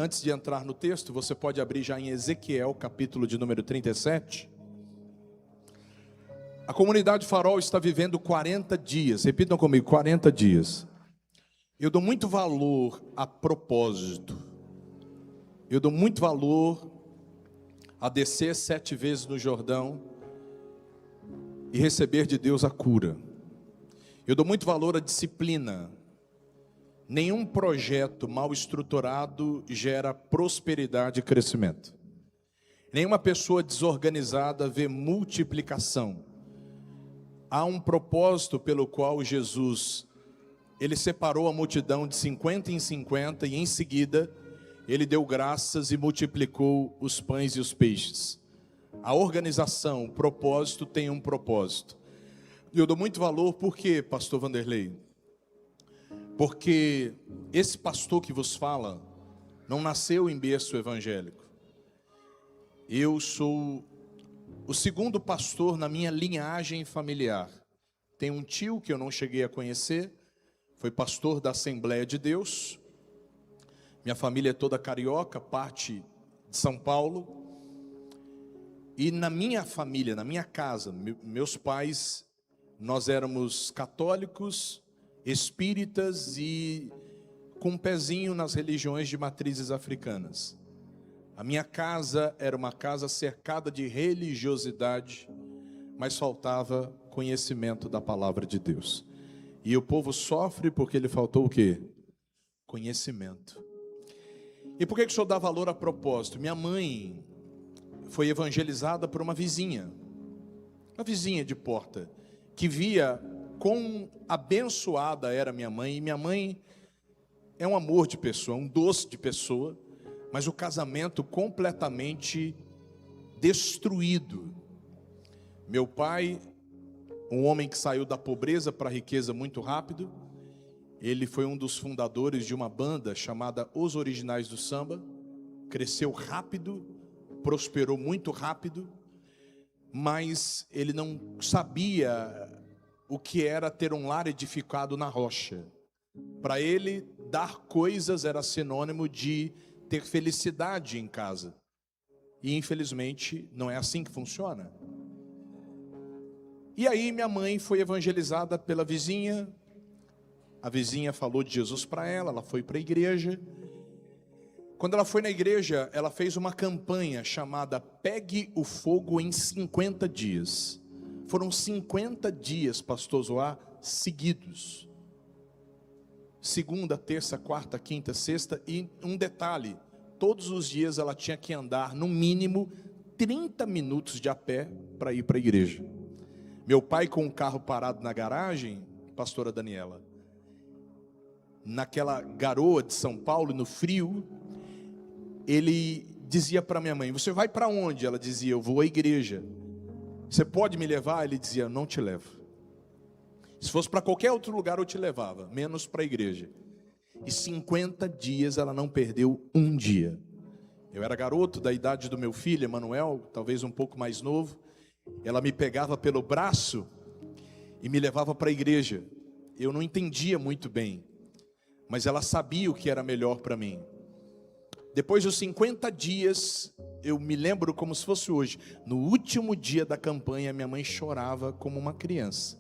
Antes de entrar no texto, você pode abrir já em Ezequiel, capítulo de número 37. A comunidade Farol está vivendo 40 dias, repitam comigo, 40 dias. Eu dou muito valor a propósito. Eu dou muito valor a descer 7 vezes no Jordão e receber de Deus a cura. Eu dou muito valor à disciplina. Nenhum projeto mal estruturado gera prosperidade e crescimento. Nenhuma pessoa desorganizada vê multiplicação. Há um propósito pelo qual Jesus, ele separou a multidão de 50 em 50 e em seguida ele deu graças e multiplicou os pães e os peixes. A organização, o propósito tem um propósito. E eu dou muito valor, por quê, pastor Vanderlei? Porque esse pastor que vos fala não nasceu em berço evangélico. Eu sou o segundo pastor na minha linhagem familiar. Tem um tio que eu não cheguei a conhecer, foi pastor da Assembleia de Deus. Minha família é toda carioca, parte de São Paulo. E na minha família, na minha casa, meus pais, nós éramos católicos, espíritas e com um pezinho nas religiões de matrizes africanas. A minha casa era uma casa cercada de religiosidade, mas faltava conhecimento da palavra de Deus. E o povo sofre porque lhe faltou o quê? Conhecimento. E por que o senhor dá valor a propósito? Minha mãe foi evangelizada por uma vizinha de porta, que via quão abençoada era minha mãe. E minha mãe é um amor de pessoa, um doce de pessoa, mas o casamento completamente destruído. Meu pai, um homem que saiu da pobreza para a riqueza muito rápido, ele foi um dos fundadores de uma banda chamada Os Originais do Samba, cresceu rápido, prosperou muito rápido, mas ele não sabia o que era ter um lar edificado na rocha. Para ele, dar coisas era sinônimo de ter felicidade em casa. E infelizmente não é assim que funciona. E aí minha mãe foi evangelizada pela vizinha. A vizinha falou de Jesus para ela, ela foi para a igreja. Quando ela foi na igreja, ela fez uma campanha chamada Pegue o Fogo em 50 dias. Foram 50 dias, pastor Zoá, seguidos. Segunda, terça, quarta, quinta, sexta. E um detalhe, todos os dias ela tinha que andar no mínimo 30 minutos de a pé para ir para a igreja. Meu pai com o carro parado na garagem, pastora Daniela, naquela garoa de São Paulo, no frio, ele dizia para minha mãe, você vai para onde? Ela dizia, eu vou à igreja. Você pode me levar? Ele dizia, não te levo. Se fosse para qualquer outro lugar eu te levava, menos para a igreja. E 50 dias ela não perdeu um dia. Eu era garoto da idade do meu filho, Emanuel, talvez um pouco mais novo. Ela me pegava pelo braço e me levava para a igreja. Eu não entendia muito bem, mas ela sabia o que era melhor para mim. Depois dos 50 dias, eu me lembro como se fosse hoje. No último dia da campanha, minha mãe chorava como uma criança.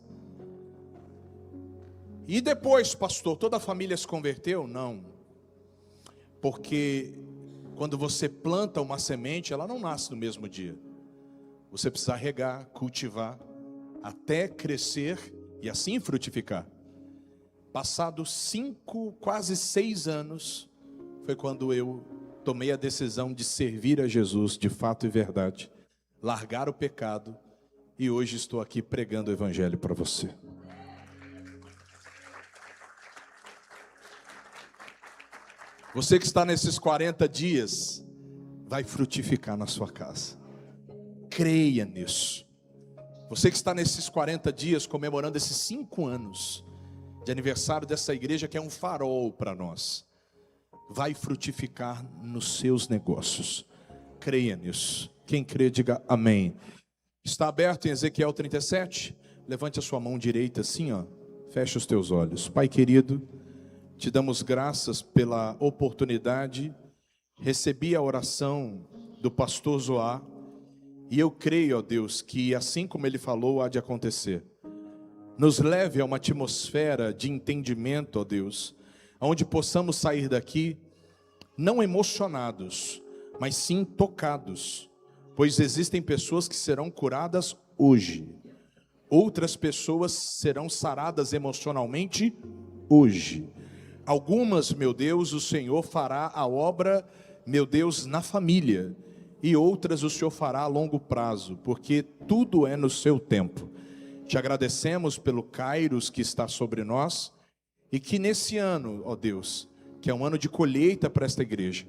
E depois, pastor, toda a família se converteu? Não. Porque quando você planta uma semente, ela não nasce no mesmo dia. Você precisa regar, cultivar, até crescer e assim frutificar. Passados 5, quase 6 anos, foi quando eu tomei a decisão de servir a Jesus de fato e verdade, largar o pecado, e hoje estou aqui pregando o evangelho para você. Você que está nesses 40 dias, vai frutificar na sua casa. Creia nisso. Você que está nesses 40 dias, comemorando esses 5 anos de aniversário dessa igreja, que é um farol para nós, vai frutificar nos seus negócios. Creia nisso. Quem crê, diga amém. Está aberto em Ezequiel 37? Levante a sua mão direita assim, ó. Feche os teus olhos. Pai querido, te damos graças pela oportunidade recebi a oração do pastor Zoar, e eu creio, ó Deus, que assim como ele falou, há de acontecer. Nos leve a uma atmosfera de entendimento, ó Deus, onde possamos sair daqui não emocionados, mas sim tocados, pois existem pessoas que serão curadas hoje, outras pessoas serão saradas emocionalmente hoje. Algumas, meu Deus, o Senhor fará a obra, meu Deus, na família, e outras o Senhor fará a longo prazo, porque tudo é no seu tempo. Te agradecemos pelo Kairos que está sobre nós, e que nesse ano, ó Deus, que é um ano de colheita para esta igreja,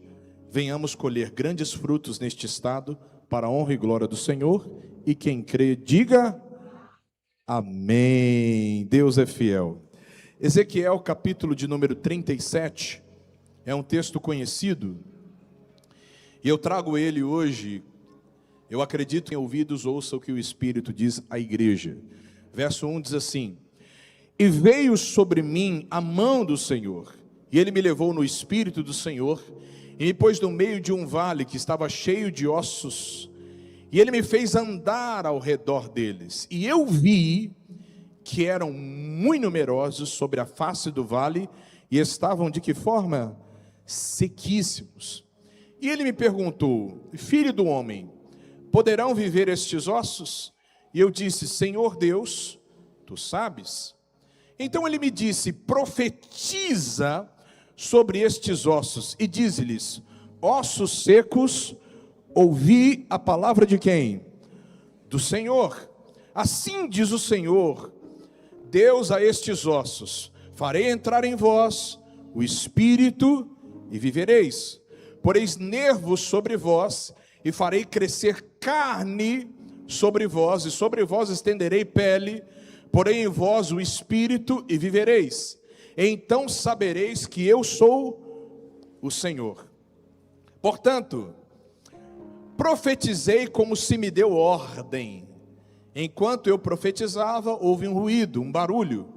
venhamos colher grandes frutos neste estado, para a honra e glória do Senhor, e quem crê, diga amém. Deus é fiel. Ezequiel, capítulo de número 37, é um texto conhecido, e eu trago ele hoje. Eu acredito em ouvidos, ouça o que o Espírito diz à igreja. Verso 1 diz assim: e veio sobre mim a mão do Senhor, e ele me levou no Espírito do Senhor, e me pôs no meio de um vale que estava cheio de ossos, e ele me fez andar ao redor deles, e eu vi que eram muito numerosos sobre a face do vale, e estavam de que forma? Sequíssimos. E ele me perguntou: filho do homem, poderão viver estes ossos? E eu disse: Senhor Deus, tu sabes. Então ele me disse: profetiza sobre estes ossos, e dize-lhes: ossos secos, ouvi a palavra de quem? Do Senhor. Assim diz o Senhor Deus a estes ossos: farei entrar em vós o Espírito, e vivereis. Poreis nervos sobre vós, e farei crescer carne sobre vós, e sobre vós estenderei pele, porém em vós o Espírito, e vivereis. Então sabereis que eu sou o Senhor. Portanto, profetizei como se me deu ordem. Enquanto eu profetizava, houve um ruído, um barulho,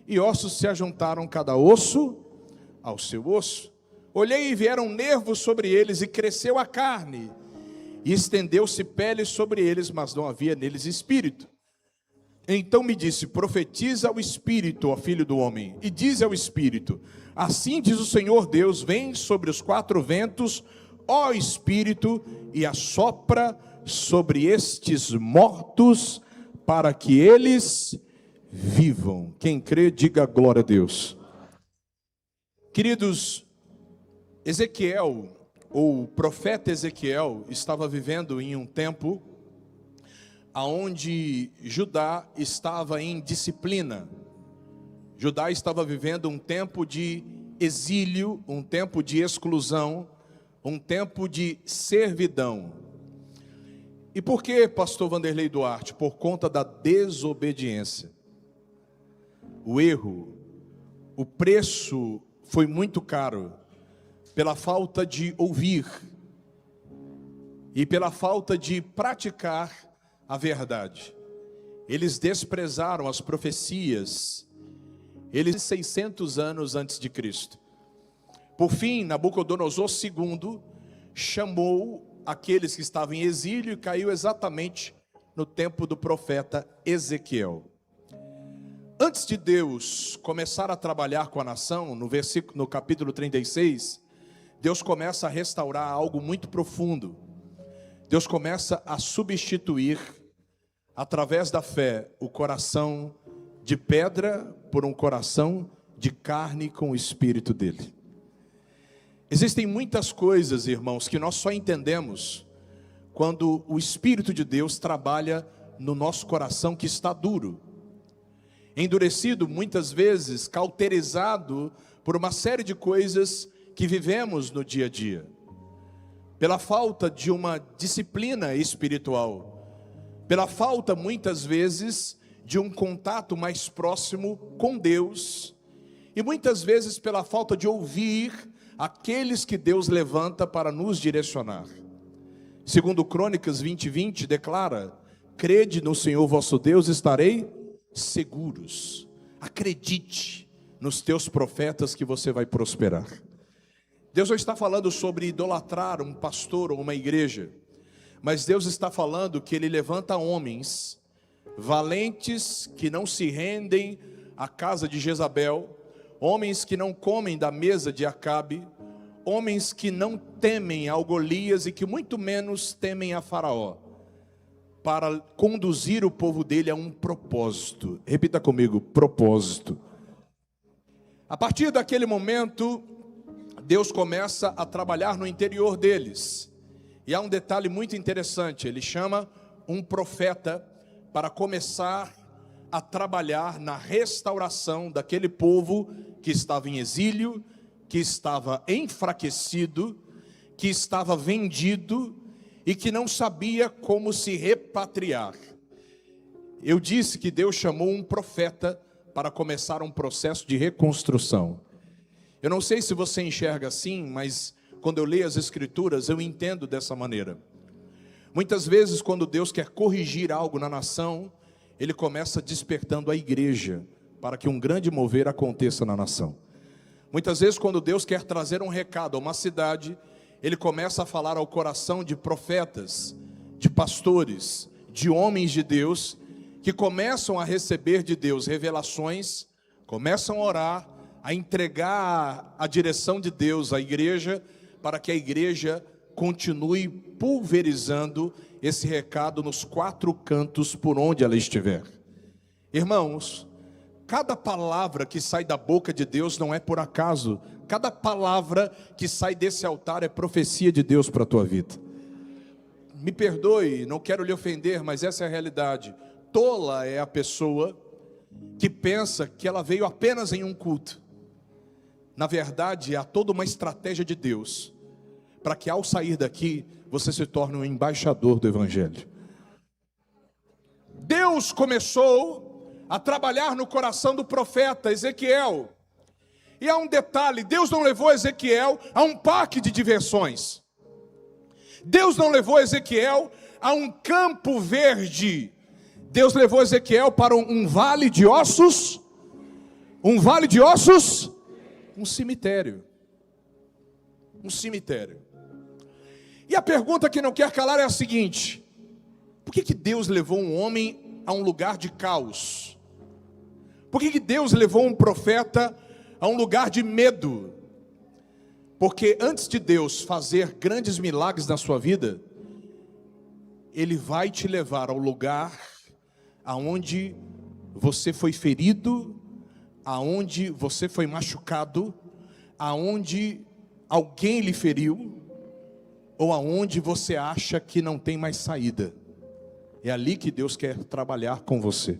e ossos se ajuntaram, cada osso ao seu osso. Olhei e vieram nervos sobre eles, e cresceu a carne, e estendeu-se pele sobre eles, mas não havia neles espírito. Então me disse: profetiza ao Espírito, ó filho do homem, e diz ao Espírito: assim diz o Senhor Deus: vem sobre os quatro ventos, ó Espírito, e assopra sobre estes mortos, para que eles vivam. Quem crê, diga glória a Deus. Queridos, Ezequiel, ou o profeta Ezequiel, estava vivendo em um tempo aonde Judá estava em disciplina. Judá estava vivendo um tempo de exílio, um tempo de exclusão, um tempo de servidão. E por que, pastor Vanderlei Duarte? Por conta da desobediência. O erro, o preço foi muito caro, pela falta de ouvir e pela falta de praticar a verdade. Eles desprezaram as profecias, eles 600 anos antes de Cristo. Por fim, Nabucodonosor II chamou aqueles que estavam em exílio e caiu exatamente no tempo do profeta Ezequiel. Antes de Deus começar a trabalhar com a nação, no capítulo 36, Deus começa a restaurar algo muito profundo. Deus começa a substituir, através da fé, o coração de pedra por um coração de carne com o Espírito dele. Existem muitas coisas, irmãos, que nós só entendemos quando o Espírito de Deus trabalha no nosso coração, que está duro, endurecido, muitas vezes cauterizado por uma série de coisas que vivemos no dia a dia, pela falta de uma disciplina espiritual, pela falta muitas vezes de um contato mais próximo com Deus, e muitas vezes pela falta de ouvir aqueles que Deus levanta para nos direcionar. Segundo Crônicas 20:20 declara: crede no Senhor vosso Deus, estarei seguros. Acredite nos teus profetas que você vai prosperar. Deus não está falando sobre idolatrar um pastor ou uma igreja, mas Deus está falando que Ele levanta homens valentes que não se rendem à casa de Jezabel, homens que não comem da mesa de Acabe, homens que não temem ao Golias e que muito menos temem a Faraó, para conduzir o povo dele a um propósito. Repita comigo: propósito. A partir daquele momento, Deus começa a trabalhar no interior deles. E há um detalhe muito interessante: Ele chama um profeta para começar a trabalhar na restauração daquele povo que estava em exílio, que estava enfraquecido, que estava vendido e que não sabia como se repatriar. Eu disse que Deus chamou um profeta para começar um processo de reconstrução. Eu não sei se você enxerga assim, mas quando eu leio as Escrituras, eu entendo dessa maneira. Muitas vezes, quando Deus quer corrigir algo na nação, Ele começa despertando a igreja, para que um grande mover aconteça na nação. Muitas vezes, quando Deus quer trazer um recado a uma cidade, Ele começa a falar ao coração de profetas, de pastores, de homens de Deus, que começam a receber de Deus revelações, começam a orar, a entregar a direção de Deus à igreja, para que a igreja continue pulverizando esse recado nos 4 cantos por onde ela estiver. Irmãos, cada palavra que sai da boca de Deus não é por acaso. Cada palavra que sai desse altar é profecia de Deus para a tua vida. Me perdoe, não quero lhe ofender, mas essa é a realidade. Tola é a pessoa que pensa que ela veio apenas em um culto. Na verdade, há toda uma estratégia de Deus para que ao sair daqui, você se torne um embaixador do Evangelho. Deus começou a trabalhar no coração do profeta Ezequiel. E há um detalhe: Deus não levou Ezequiel a um parque de diversões. Deus não levou Ezequiel a um campo verde. Deus levou Ezequiel para um vale de ossos. Um vale de ossos? Um cemitério. Um cemitério. E a pergunta que não quer calar é a seguinte: por que Deus levou um homem a um lugar de caos? Por que Deus levou um profeta a um lugar de medo? Porque antes de Deus fazer grandes milagres na sua vida, Ele vai te levar ao lugar aonde você foi ferido, aonde você foi machucado, aonde alguém lhe feriu, ou aonde você acha que não tem mais saída. É ali que Deus quer trabalhar com você.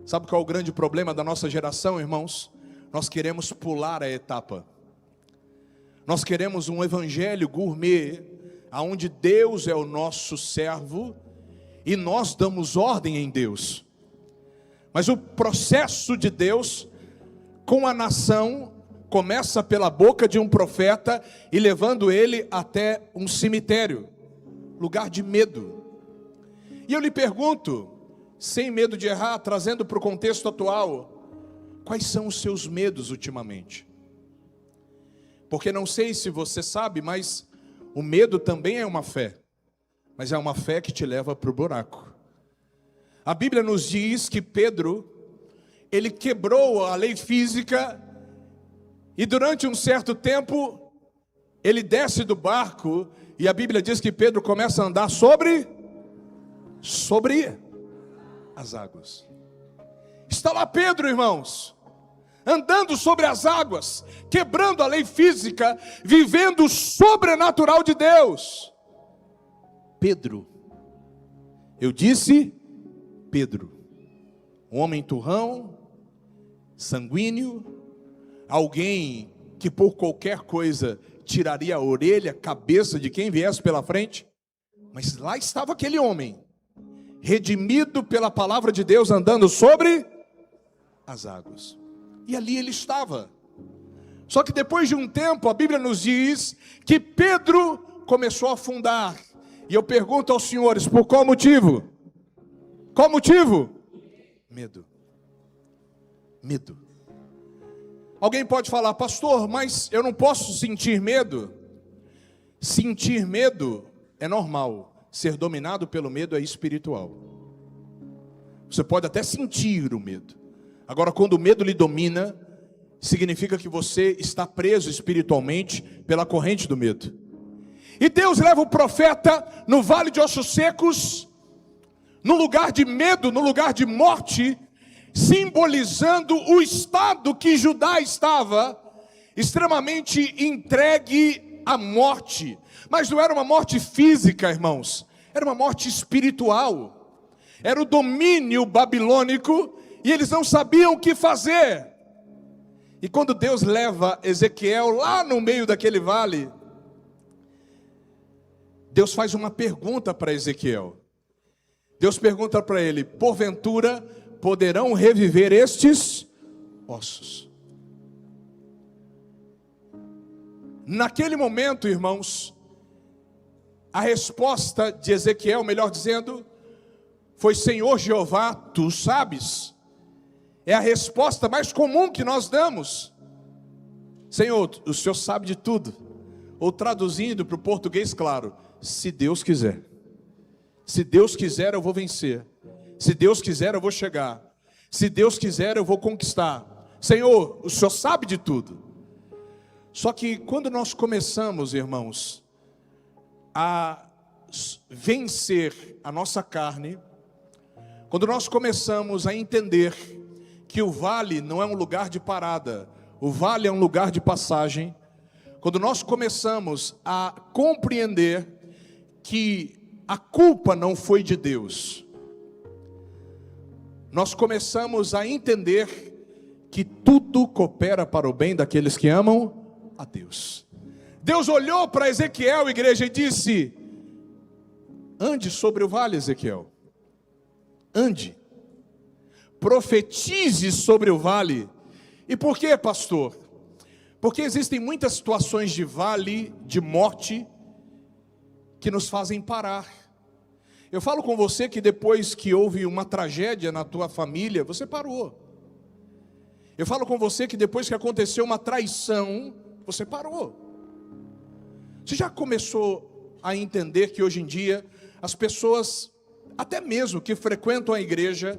Sabe qual é o grande problema da nossa geração, irmãos? Nós queremos pular a etapa. Nós queremos um evangelho gourmet, aonde Deus é o nosso servo e nós damos ordem em Deus. Mas o processo de Deus com a nação começa pela boca de um profeta e levando ele até um cemitério, lugar de medo. E eu lhe pergunto, sem medo de errar, trazendo para o contexto atual, quais são os seus medos ultimamente? Porque não sei se você sabe, mas o medo também é uma fé, mas é uma fé que te leva para o buraco. A Bíblia nos diz que Pedro, ele quebrou a lei física, e durante um certo tempo, ele desce do barco, e a Bíblia diz que Pedro começa a andar sobre as águas. Está lá Pedro, irmãos, andando sobre as águas, quebrando a lei física, vivendo o sobrenatural de Deus. Pedro, eu disse Pedro, um homem turrão, sanguíneo, alguém que por qualquer coisa tiraria a orelha, a cabeça de quem viesse pela frente. Mas lá estava aquele homem, redimido pela palavra de Deus, andando sobre as águas. E ali ele estava. Só que depois de um tempo, a Bíblia nos diz que Pedro começou a afundar. E eu pergunto aos senhores, por qual motivo? Qual motivo? Medo. Medo. Alguém pode falar: pastor, mas eu não posso sentir medo. Sentir medo é normal, ser dominado pelo medo é espiritual. Você pode até sentir o medo. Agora, quando o medo lhe domina, significa que você está preso espiritualmente pela corrente do medo. E Deus leva o profeta no vale de ossos secos, no lugar de medo, no lugar de morte, simbolizando o estado que Judá estava, extremamente entregue à morte. Mas não era uma morte física, irmãos, era uma morte espiritual. Era o domínio babilônico e eles não sabiam o que fazer. E quando Deus leva Ezequiel lá no meio daquele vale, Deus faz uma pergunta para Ezequiel. Deus pergunta para ele: porventura poderão reviver estes ossos? Naquele momento, irmãos, a resposta de Ezequiel, melhor dizendo, foi: Senhor Jeová, tu sabes. É a resposta mais comum que nós damos. Senhor, o Senhor sabe de tudo. Ou traduzindo para o português claro: se Deus quiser. Se Deus quiser, eu vou vencer. Se Deus quiser, eu vou chegar. Se Deus quiser, eu vou conquistar. Senhor, o Senhor sabe de tudo. Só que quando nós começamos, irmãos, a vencer a nossa carne, quando nós começamos a entender que o vale não é um lugar de parada, o vale é um lugar de passagem, quando nós começamos a compreender que a culpa não foi de Deus, nós começamos a entender que tudo coopera para o bem daqueles que amam a Deus. Deus olhou para Ezequiel, igreja, e disse: ande sobre o vale, Ezequiel, ande, profetize sobre o vale. E por quê, pastor? Porque existem muitas situações de vale, de morte, que nos fazem parar. Eu falo com você que depois que houve uma tragédia na tua família, você parou. Eu falo com você que depois que aconteceu uma traição, você parou. Você já começou a entender que hoje em dia as pessoas, até mesmo que frequentam a igreja,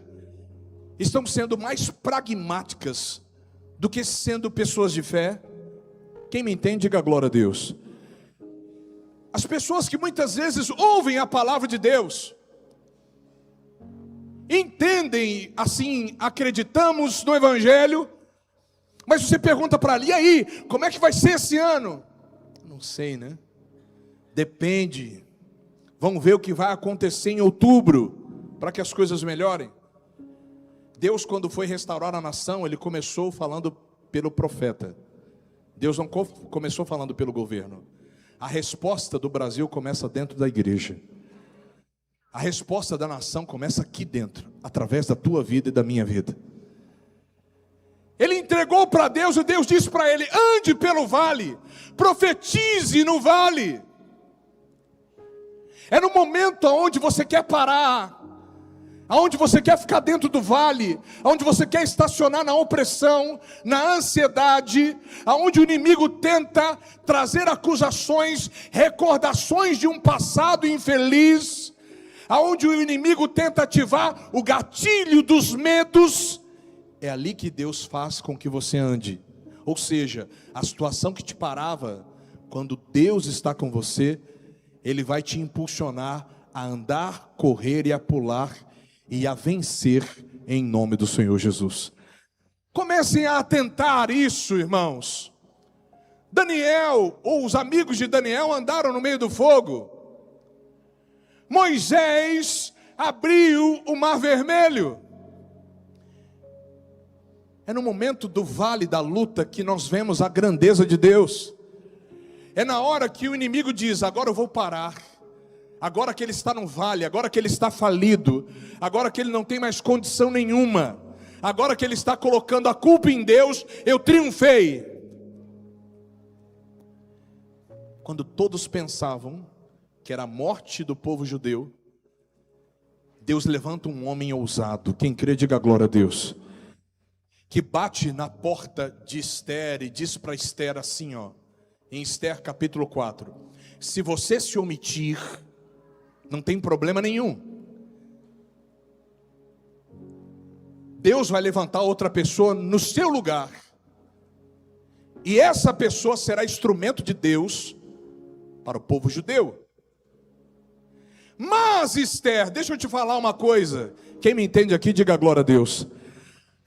estão sendo mais pragmáticas do que sendo pessoas de fé? Quem me entende, diga glória a Deus. As pessoas que muitas vezes ouvem a palavra de Deus, entendem assim, acreditamos no Evangelho, mas você pergunta para ela: e aí, como é que vai ser esse ano? Não sei, né? Depende. Vamos ver o que vai acontecer em outubro, para que as coisas melhorem. Deus, quando foi restaurar a nação, Ele começou falando pelo profeta. Deus não começou falando pelo governo. A resposta do Brasil começa dentro da igreja. A resposta da nação começa aqui dentro, através da tua vida e da minha vida. Ele entregou para Deus e Deus disse para ele: ande pelo vale, profetize no vale. É no momento onde você quer parar, aonde você quer ficar dentro do vale, aonde você quer estacionar na opressão, na ansiedade, aonde o inimigo tenta trazer acusações, recordações de um passado infeliz, aonde o inimigo tenta ativar o gatilho dos medos. É ali que Deus faz com que você ande. Ou seja, a situação que te parava, quando Deus está com você, Ele vai te impulsionar a andar, correr e a pular e a vencer em nome do Senhor Jesus. Comecem a atentar isso, irmãos. Daniel, ou os amigos de Daniel, andaram no meio do fogo. Moisés abriu o mar vermelho. É no momento do vale da luta que nós vemos a grandeza de Deus. É na hora que o inimigo diz: agora eu vou parar. Agora que ele está no vale, agora que ele está falido, agora que ele não tem mais condição nenhuma, agora que ele está colocando a culpa em Deus, eu triunfei. Quando todos pensavam que era a morte do povo judeu, Deus levanta um homem ousado. Quem crê, diga glória a Deus. que bate na porta de Ester e diz para Ester assim, ó, em Ester capítulo 4, se você se omitir, não tem problema nenhum. Deus vai levantar outra pessoa no seu lugar. E essa pessoa será instrumento de Deus para o povo judeu. Mas Ester, deixa eu te falar uma coisa. Quem me entende aqui, diga glória a Deus.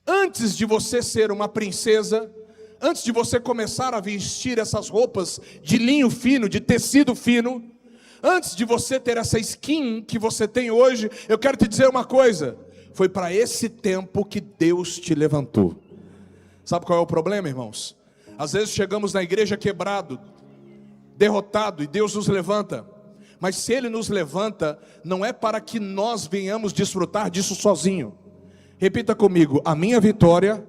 Antes de você ser uma princesa, antes de você começar a vestir essas roupas de linho fino, de tecido fino, antes de você ter essa skin que você tem hoje, eu quero te dizer uma coisa. Foi para esse tempo que Deus te levantou. Sabe qual é o problema, irmãos? Às vezes chegamos na igreja quebrado, derrotado, e Deus nos levanta. Mas se Ele nos levanta, não é para que nós venhamos desfrutar disso sozinho. Repita comigo, a minha vitória,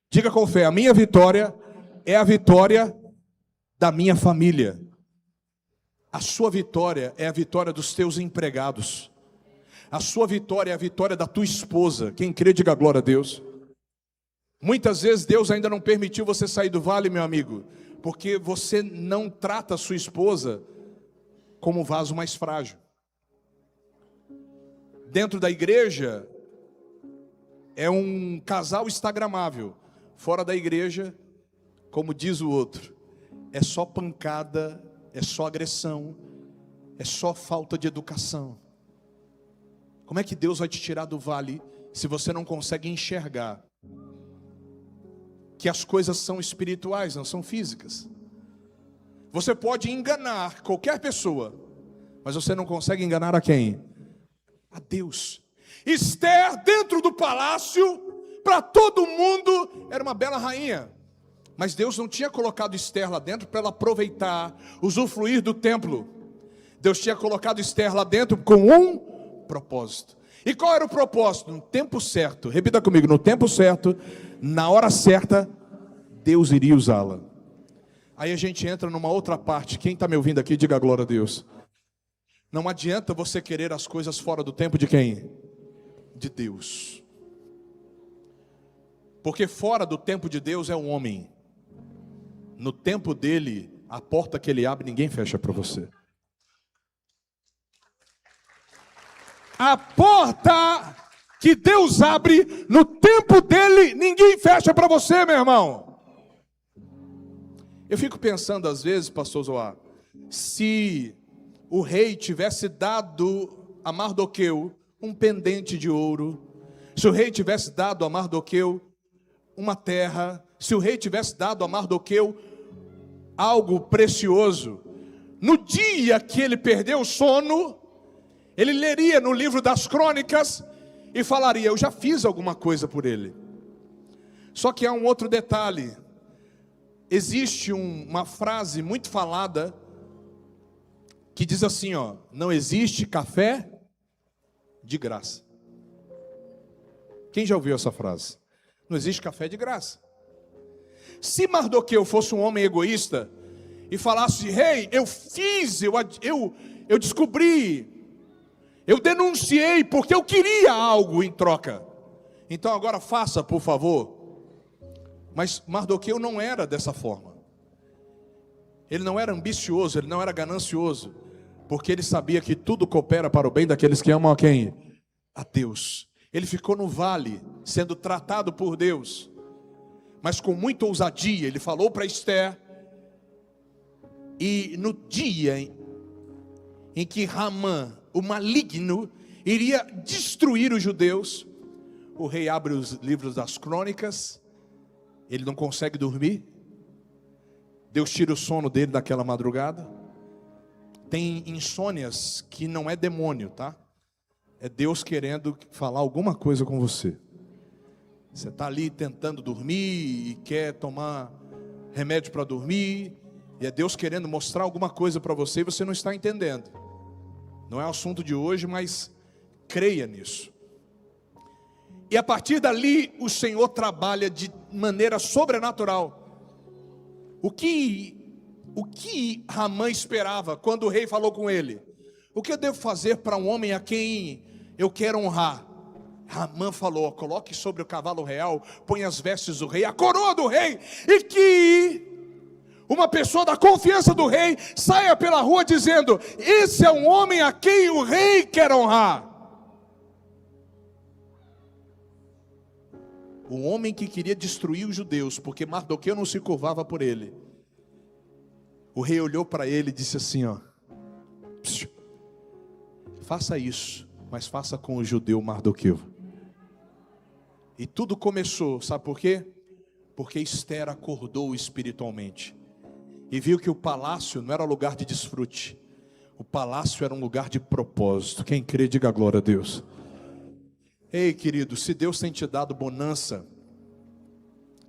diga com fé, a minha vitória é a vitória da minha família. A sua vitória é a vitória dos teus empregados. A sua vitória é a vitória da tua esposa. Quem crê, diga glória a Deus. Muitas vezes Deus ainda não permitiu você sair do vale, meu amigo, porque você não trata a sua esposa como um vaso mais frágil. Dentro da igreja, é um casal instagramável. Fora da igreja, como diz o outro, é só pancada, é só agressão, é só falta de educação. Como é que Deus vai te tirar do vale se você não consegue enxergar que as coisas são espirituais, não são físicas? Você pode enganar qualquer pessoa, mas você não consegue enganar a quem? A Deus. Ester, dentro do palácio, para todo mundo, era uma bela rainha. Mas Deus não tinha colocado Ester lá dentro para ela aproveitar, usufruir do templo. Deus tinha colocado Ester lá dentro com um propósito. E qual era o propósito? No tempo certo, repita comigo, no tempo certo, na hora certa, Deus iria usá-la. Aí a gente entra numa outra parte. Quem está me ouvindo aqui, diga glória a Deus. Não adianta você querer as coisas fora do tempo de quem? De Deus. Porque fora do tempo de Deus é um homem. No tempo dele, a porta que ele abre, ninguém fecha para você. A porta que Deus abre, no tempo dele, ninguém fecha para você, meu irmão. Eu fico pensando às vezes, pastor Zoar, se o rei tivesse dado a Mardoqueu um pendente de ouro, se o rei tivesse dado a Mardoqueu uma terra, se o rei tivesse dado a Mardoqueu algo precioso, no dia que ele perdeu o sono, ele leria no livro das crônicas e falaria, eu já fiz alguma coisa por ele. Só que há um outro detalhe. Existe uma frase muito falada que diz assim, ó, não existe café de graça. Quem já ouviu essa frase? Não existe café de graça. Se Mardoqueu fosse um homem egoísta e falasse, rei, eu fiz, eu descobri, eu denunciei porque eu queria algo em troca, então agora faça, por favor. Mas Mardoqueu não era dessa forma. Ele não era ambicioso, ele não era ganancioso, porque ele sabia que tudo coopera para o bem daqueles que amam a quem? A Deus. Ele ficou no vale, sendo tratado por Deus, mas com muita ousadia. Ele falou para Ester, e no dia em que Ramã, o maligno, iria destruir os judeus, o rei abre os livros das crônicas, ele não consegue dormir, Deus tira o sono dele daquela madrugada. Tem insônias que não é demônio, tá? É Deus querendo falar alguma coisa com você. Você está ali tentando dormir e quer tomar remédio para dormir, e é Deus querendo mostrar alguma coisa para você e você não está entendendo. Não é o assunto de hoje, mas creia nisso. E a partir dali o Senhor trabalha de maneira sobrenatural. O que Ramã esperava quando o rei falou com ele? O que eu devo fazer para um homem a quem eu quero honrar? Amã falou: coloque sobre o cavalo real, põe as vestes do rei, a coroa do rei, e que uma pessoa da confiança do rei saia pela rua dizendo: esse é um homem a quem o rei quer honrar. Um homem que queria destruir os judeus, porque Mardoqueu não se curvava por ele. O rei olhou para ele e disse assim: ó, faça isso, mas faça com o judeu Mardoqueu. E tudo começou, sabe por quê? Porque Esther acordou espiritualmente e viu que o palácio não era lugar de desfrute, o palácio era um lugar de propósito. Quem crê, diga glória a Deus. Ei, querido, se Deus tem te dado bonança,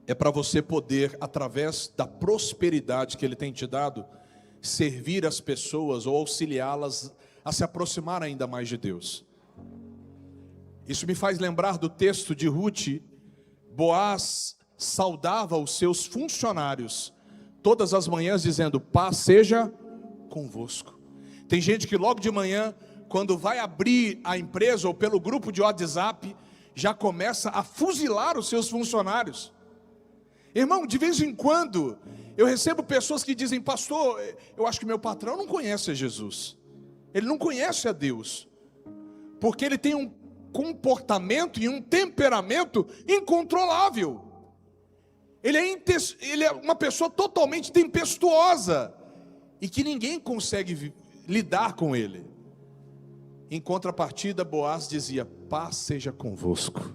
é para você poder, através da prosperidade que Ele tem te dado, servir as pessoas ou auxiliá-las a se aproximar ainda mais de Deus. Isso me faz lembrar do texto de Ruth. Boaz saudava os seus funcionários todas as manhãs dizendo: paz seja convosco. Tem gente que logo de manhã, quando vai abrir a empresa ou pelo grupo de WhatsApp, já começa a fuzilar os seus funcionários. Irmão, de vez em quando eu recebo pessoas que dizem: pastor, eu acho que meu patrão não conhece a Jesus, ele não conhece a Deus, porque ele tem um comportamento e um temperamento incontrolável. Ele é uma pessoa totalmente tempestuosa e que ninguém consegue lidar com ele. Em contrapartida, Boaz dizia: paz seja convosco.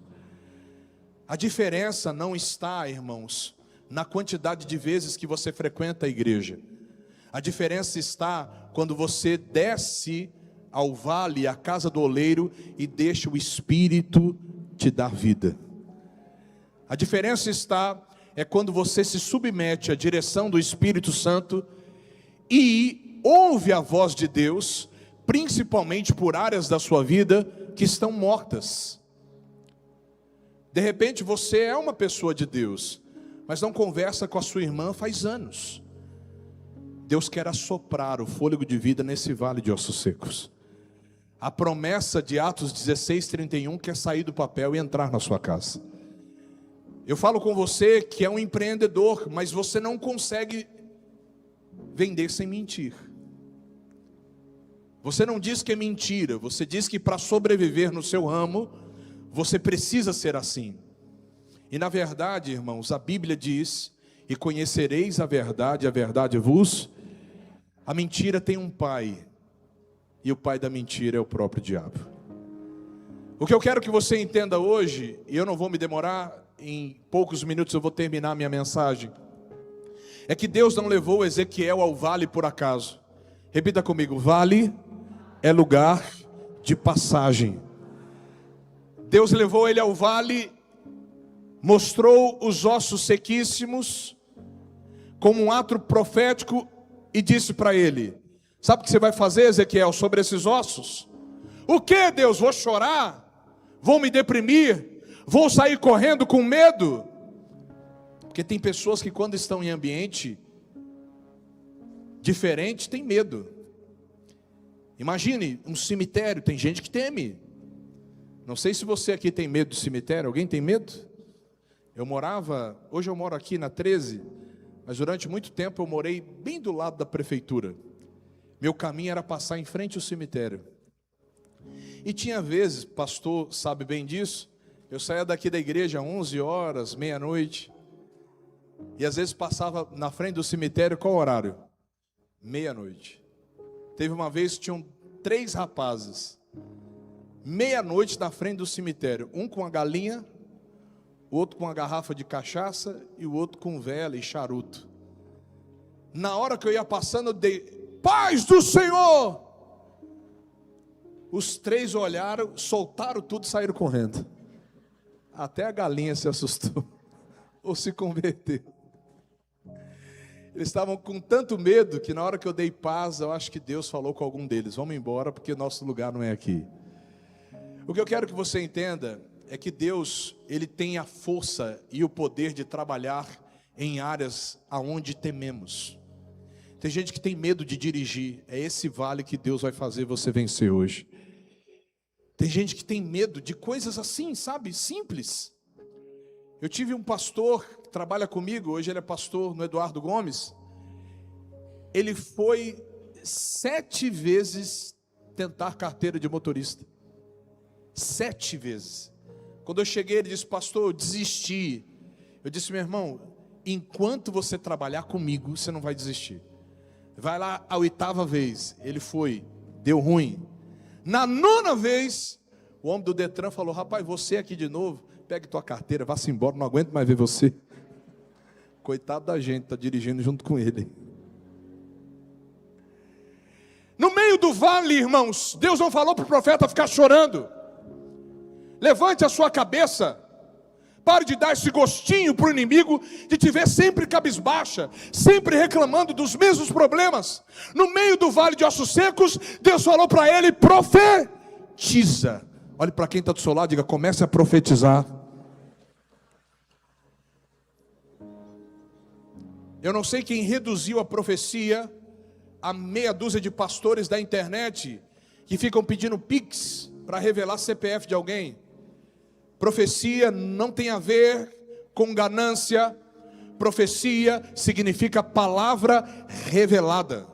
A diferença não está, irmãos, na quantidade de vezes que você frequenta a igreja. A diferença está quando você desce ao vale, à casa do oleiro, e deixa o Espírito te dar vida. A diferença é quando você se submete à direção do Espírito Santo e ouve a voz de Deus, principalmente por áreas da sua vida que estão mortas. De repente você é uma pessoa de Deus, mas não conversa com a sua irmã faz anos. Deus quer assoprar o fôlego de vida nesse vale de ossos secos. A promessa de Atos 16:31 quer sair do papel e entrar na sua casa. Eu falo com você que é um empreendedor, mas você não consegue vender sem mentir. Você não diz que é mentira, você diz que para sobreviver no seu ramo, você precisa ser assim. E na verdade, irmãos, a Bíblia diz: e conhecereis a verdade vos... A mentira tem um pai, e o pai da mentira é o próprio diabo. O que eu quero que você entenda hoje, e eu não vou me demorar, em poucos minutos eu vou terminar a minha mensagem, é que Deus não levou Ezequiel ao vale por acaso. Repita comigo: vale é lugar de passagem. Deus levou ele ao vale, mostrou os ossos sequíssimos, como um ato profético, e disse para ele: sabe o que você vai fazer, Ezequiel, sobre esses ossos? O que, Deus? Vou chorar? Vou me deprimir? Vou sair correndo com medo? Porque tem pessoas que quando estão em ambiente diferente, tem medo. Imagine um cemitério, tem gente que teme. Não sei se você aqui tem medo do cemitério. Alguém tem medo? Hoje eu moro aqui na 13, mas durante muito tempo eu morei bem do lado da prefeitura. Meu caminho era passar em frente ao cemitério. E tinha vezes, pastor sabe bem disso, eu saía daqui da igreja 11 horas, meia-noite, e às vezes passava na frente do cemitério. Qual horário? Meia-noite. Teve uma vez que tinham 3 rapazes, meia-noite na frente do cemitério, um com a galinha, o outro com a garrafa de cachaça e o outro com vela e charuto. Na hora que eu ia passando, eu dei: paz do Senhor! Os 3 olharam, soltaram tudo e saíram correndo. Até a galinha se assustou ou se converteu. Eles estavam com tanto medo que na hora que eu dei paz, eu acho que Deus falou com algum deles: vamos embora, porque nosso lugar não é aqui. O que eu quero que você entenda é que Deus, Ele tem a força e o poder de trabalhar em áreas aonde tememos. Tem gente que tem medo de dirigir. É esse vale que Deus vai fazer você vencer hoje. Tem gente que tem medo de coisas assim, sabe, simples. Eu tive um pastor que trabalha comigo, hoje ele é pastor no Eduardo Gomes. Ele foi 7 vezes tentar carteira de motorista. 7 vezes. Quando eu cheguei, ele disse: pastor, eu desisti. Eu disse: meu irmão, enquanto você trabalhar comigo, você não vai desistir. Vai lá a 8ª vez. Ele foi, deu ruim. Na 9ª vez, o homem do Detran falou: rapaz, você aqui de novo, pegue tua carteira, vá-se embora, não aguento mais ver você. Coitado da gente, está dirigindo junto com ele. No meio do vale, irmãos, Deus não falou para o profeta ficar chorando. Levante a sua cabeça. Pare de dar esse gostinho para o inimigo de te ver sempre cabisbaixa, sempre reclamando dos mesmos problemas. No meio do vale de ossos secos, Deus falou para ele: profetiza. Olhe para quem está do seu lado e diga: comece a profetizar. Eu não sei quem reduziu a profecia a meia dúzia de pastores da internet que ficam pedindo pix para revelar CPF de alguém. Profecia não tem a ver com ganância. Profecia significa palavra revelada.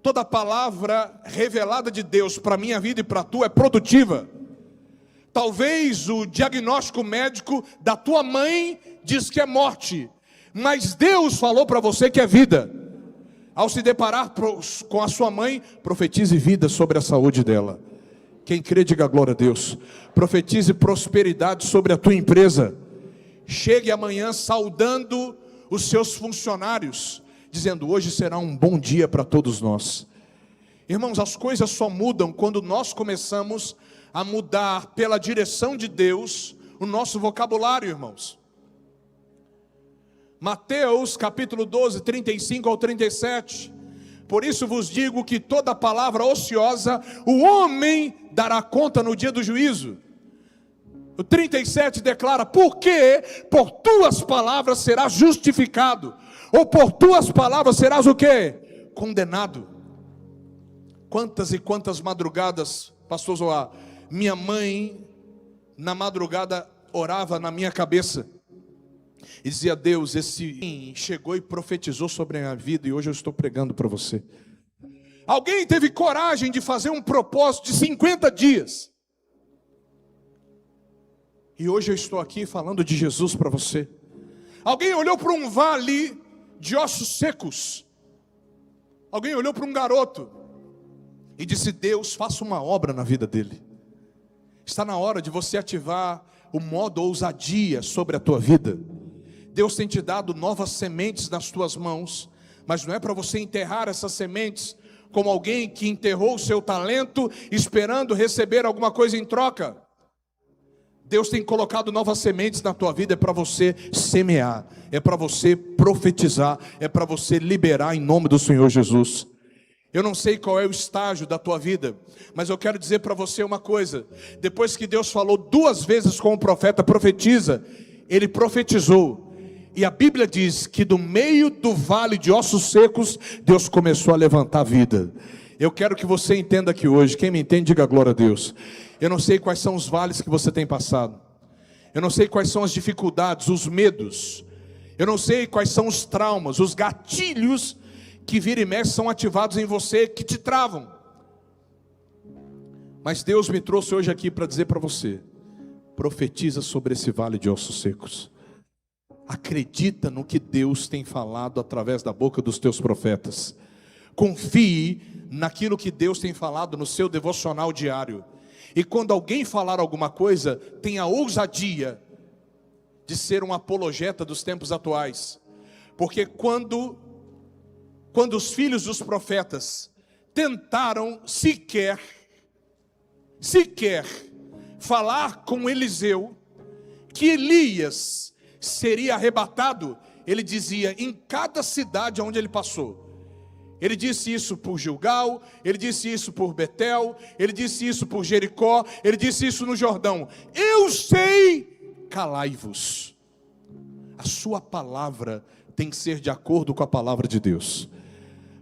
Toda palavra revelada de Deus para a minha vida e para a tua é produtiva. Talvez o diagnóstico médico da tua mãe diz que é morte, mas Deus falou para você que é vida. Ao se deparar com a sua mãe, profetize vida sobre a saúde dela. Quem crê, diga glória a Deus. Profetize prosperidade sobre a tua empresa. Chegue amanhã saudando os seus funcionários, dizendo: hoje será um bom dia para todos nós. Irmãos, as coisas só mudam quando nós começamos a mudar pela direção de Deus o nosso vocabulário, irmãos. Mateus capítulo 12, 35 ao 37. Por isso vos digo que toda palavra ociosa o homem dará conta no dia do juízo. O 37 declara: porque por tuas palavras serás justificado, ou por tuas palavras serás o quê? Condenado. Quantas e quantas madrugadas, pastor Zoá, minha mãe na madrugada orava na minha cabeça e dizia: Deus, esse chegou e profetizou sobre a minha vida e hoje eu estou pregando para você. Alguém teve coragem de fazer um propósito de 50 dias. E hoje eu estou aqui falando de Jesus para você. Alguém olhou para um vale de ossos secos. Alguém olhou para um garoto e disse: Deus, faça uma obra na vida dele. Está na hora de você ativar o modo ousadia sobre a tua vida. Deus tem te dado novas sementes nas tuas mãos, mas não é para você enterrar essas sementes como alguém que enterrou o seu talento esperando receber alguma coisa em troca. Deus tem colocado novas sementes na tua vida, é para você semear, é para você profetizar, é para você liberar em nome do Senhor Jesus. Eu não sei qual é o estágio da tua vida, mas eu quero dizer para você uma coisa: depois que Deus falou 2 vezes com o profeta, profetiza, ele profetizou. E a Bíblia diz que do meio do vale de ossos secos, Deus começou a levantar vida. Eu quero que você entenda aqui hoje. Quem me entende, diga glória a Deus. Eu não sei quais são os vales que você tem passado. Eu não sei quais são as dificuldades, os medos. Eu não sei quais são os traumas, os gatilhos que vira e mexe são ativados em você, que te travam. Mas Deus me trouxe hoje aqui para dizer para você: profetiza sobre esse vale de ossos secos. Acredita no que Deus tem falado através da boca dos teus profetas. Confie naquilo que Deus tem falado no seu devocional diário. E quando alguém falar alguma coisa, tenha ousadia de ser um apologeta dos tempos atuais. Porque quando os filhos dos profetas tentaram sequer falar com Eliseu que Elias seria arrebatado, ele dizia em cada cidade onde ele passou. Ele disse isso por Gilgal, ele disse isso por Betel, ele disse isso por Jericó, ele disse isso no Jordão: eu sei, calai-vos. A sua palavra tem que ser de acordo com a palavra de Deus,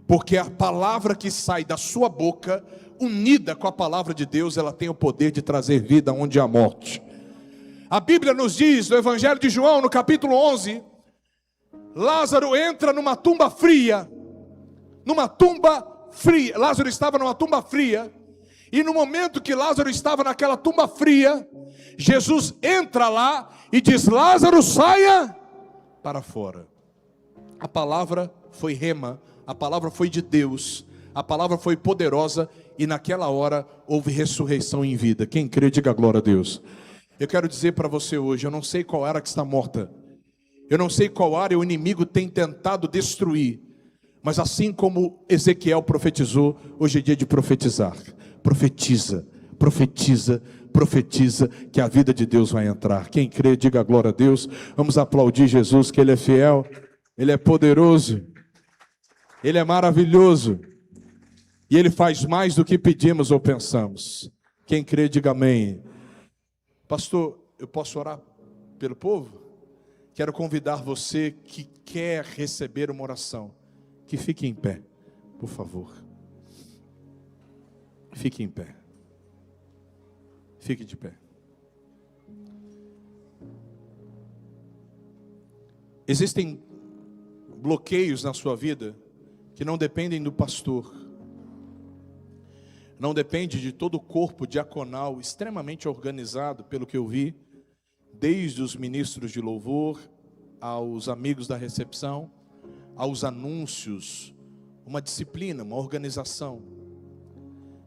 porque a palavra que sai da sua boca, unida com a palavra de Deus, ela tem o poder de trazer vida onde há morte. A Bíblia nos diz, no Evangelho de João, no capítulo 11, Lázaro entra numa tumba fria. Lázaro estava numa tumba fria. E no momento que Lázaro estava naquela tumba fria, Jesus entra lá e diz: Lázaro, saia para fora. A palavra foi rema, a palavra foi de Deus, a palavra foi poderosa, e naquela hora houve ressurreição em vida. Quem crê, diga glória a Deus. Eu quero dizer para você hoje, eu não sei qual área que está morta, eu não sei qual área o inimigo tem tentado destruir, mas assim como Ezequiel profetizou, hoje é dia de profetizar. Profetiza, profetiza, profetiza que a vida de Deus vai entrar. Quem crê, diga glória a Deus. Vamos aplaudir Jesus, que Ele é fiel, Ele é poderoso, Ele é maravilhoso, e Ele faz mais do que pedimos ou pensamos. Quem crê, diga amém. Pastor, eu posso orar pelo povo? Quero convidar você que quer receber uma oração, que fique em pé, por favor. Fique em pé. Fique de pé. Existem bloqueios na sua vida que não dependem do pastor. Não depende de todo o corpo diaconal extremamente organizado, pelo que eu vi, desde os ministros de louvor, aos amigos da recepção, aos anúncios, uma disciplina, uma organização.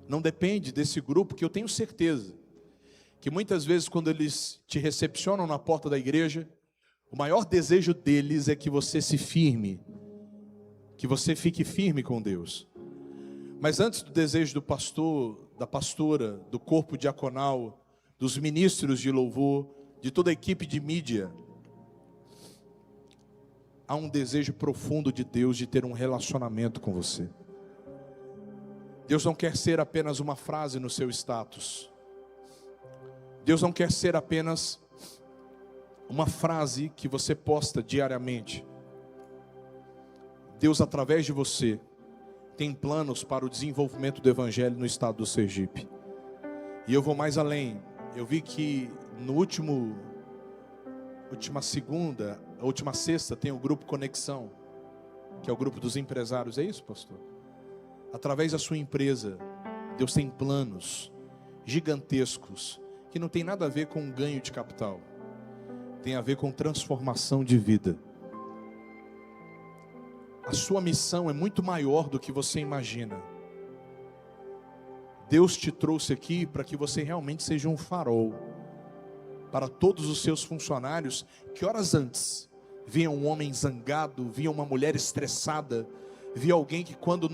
Não depende desse grupo, que eu tenho certeza que muitas vezes quando eles te recepcionam na porta da igreja, o maior desejo deles é que você se firme, que você fique firme com Deus. Mas antes do desejo do pastor, da pastora, do corpo diaconal, dos ministros de louvor, de toda a equipe de mídia, há um desejo profundo de Deus de ter um relacionamento com você. Deus não quer ser apenas uma frase no seu status. Deus não quer ser apenas uma frase que você posta diariamente. Deus, através de você, tem planos para o desenvolvimento do Evangelho no estado do Sergipe. E eu vou mais além. Eu vi que no última sexta, tem o grupo Conexão, que é o grupo dos empresários. É isso, pastor? Através da sua empresa, Deus tem planos gigantescos, que não tem nada a ver com ganho de capital, tem a ver com transformação de vida. A sua missão é muito maior do que você imagina. Deus te trouxe aqui para que você realmente seja um farol para todos os seus funcionários, que horas antes via um homem zangado, via uma mulher estressada, via alguém que quando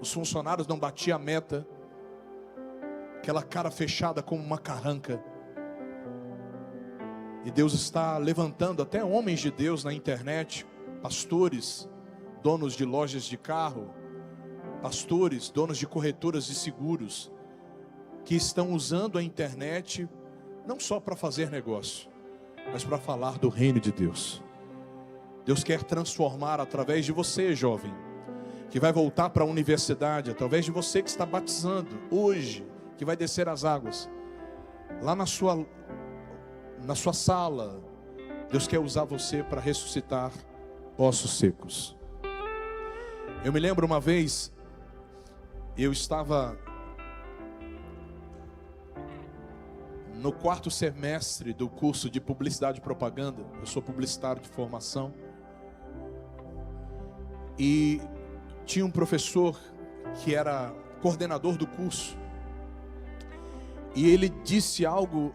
os funcionários não batiam a meta, aquela cara fechada como uma carranca. E Deus está levantando até homens de Deus na internet, pastores, donos de lojas de carro, pastores, donos de corretoras de seguros, que estão usando a internet não só para fazer negócio, mas para falar do reino de Deus. Deus quer transformar através de você, jovem, que vai voltar para a universidade, através de você que está batizando hoje, que vai descer as águas, lá na sua sala. Deus quer usar você para ressuscitar ossos secos. Eu me lembro uma vez, eu estava no 4º semestre do curso de publicidade e propaganda. Eu sou publicitário de formação. E tinha um professor que era coordenador do curso. E ele disse algo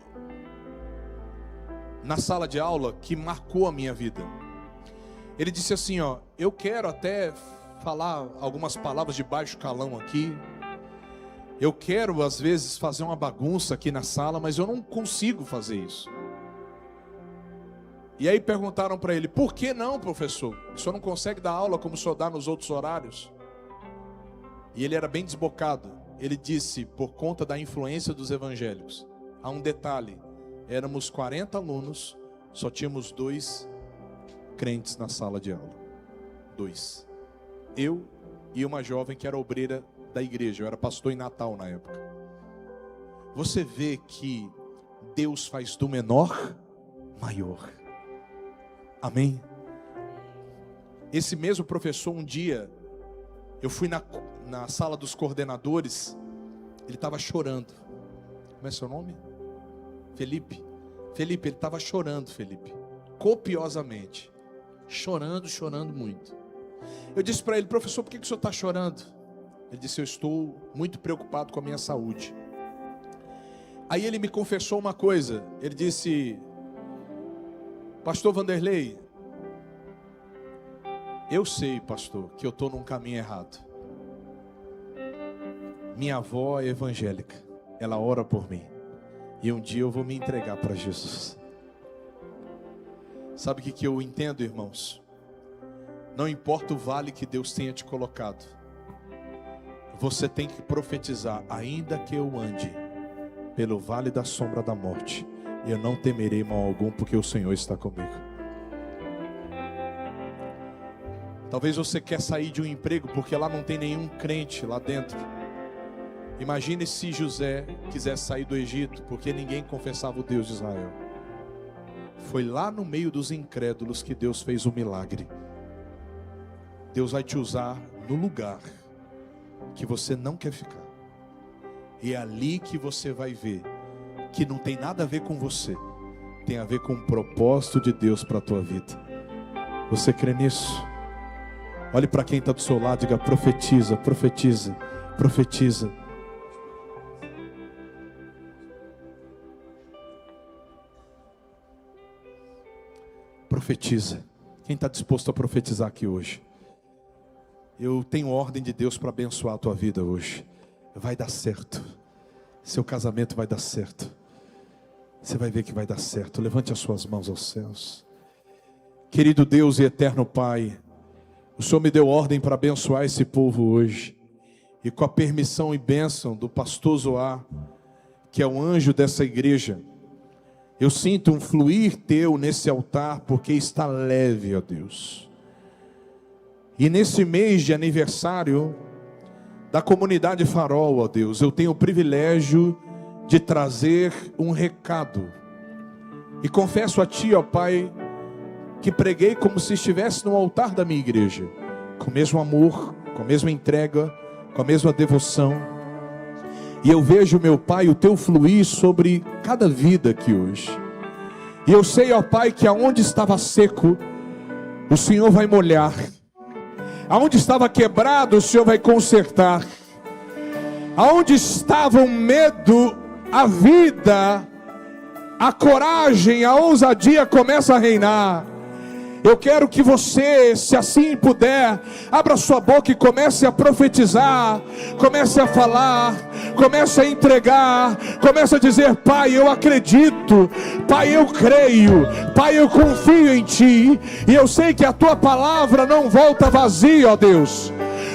na sala de aula que marcou a minha vida. Ele disse assim, eu quero até falar algumas palavras de baixo calão aqui. Eu quero às vezes fazer uma bagunça aqui na sala, mas eu não consigo fazer isso. E aí perguntaram para ele: por que não, professor? O senhor não consegue dar aula como o senhor dá nos outros horários? E ele era bem desbocado. Ele disse: por conta da influência dos evangélicos. Há um detalhe: éramos 40 alunos, só tínhamos 2 crentes na sala de aula. 2. Eu e uma jovem que era obreira da igreja. Eu era pastor em Natal na época. Você vê que Deus faz do menor maior. Amém? Esse mesmo professor, um dia, eu fui na sala dos coordenadores, ele estava chorando. Como é seu nome? Felipe. Felipe, ele estava chorando, Felipe. Copiosamente. Chorando muito. Eu disse para ele: professor, por que o senhor está chorando? Ele disse: eu estou muito preocupado com a minha saúde. Aí ele me confessou uma coisa. Ele disse: pastor Vanderlei, eu sei, pastor, que eu estou num caminho errado. Minha avó é evangélica, ela ora por mim, e um dia eu vou me entregar para Jesus. Sabe o que eu entendo, irmãos? Não importa o vale que Deus tenha te colocado, você tem que profetizar: ainda que eu ande pelo vale da sombra da morte, eu não temerei mal algum, porque o Senhor está comigo. Talvez você quer sair de um emprego porque lá não tem nenhum crente lá dentro. Imagine se José quisesse sair do Egito porque ninguém confessava o Deus de Israel. Foi lá no meio dos incrédulos que Deus fez o milagre. Deus vai te usar no lugar que você não quer ficar. E é ali que você vai ver que não tem nada a ver com você, tem a ver com o propósito de Deus para a tua vida. Você crê nisso? Olhe para quem está do seu lado e diga: profetiza, profetiza, profetiza. Profetiza. Quem está disposto a profetizar aqui hoje? Eu tenho ordem de Deus para abençoar a tua vida hoje. Vai dar certo. Seu casamento vai dar certo. Você vai ver que vai dar certo. Levante as suas mãos aos céus. Querido Deus e eterno Pai, o Senhor me deu ordem para abençoar esse povo hoje. E com a permissão e bênção do pastor Zoar, que é o anjo dessa igreja, eu sinto um fluir teu nesse altar, porque está leve, ó Deus. E nesse mês de aniversário da comunidade Farol, ó Deus, eu tenho o privilégio de trazer um recado. E confesso a Ti, ó Pai, que preguei como se estivesse no altar da minha igreja, com o mesmo amor, com a mesma entrega, com a mesma devoção. E eu vejo, meu Pai, o Teu fluir sobre cada vida aqui hoje. E eu sei, ó Pai, que aonde estava seco, o Senhor vai molhar. Aonde estava quebrado, o Senhor vai consertar. Aonde estava o medo, a vida, a coragem, a ousadia começa a reinar. Eu quero que você, se assim puder, abra sua boca e comece a profetizar, comece a falar, comece a entregar, comece a dizer: Pai, eu acredito, Pai, eu creio, Pai, eu confio em Ti, e eu sei que a Tua palavra não volta vazia, ó Deus.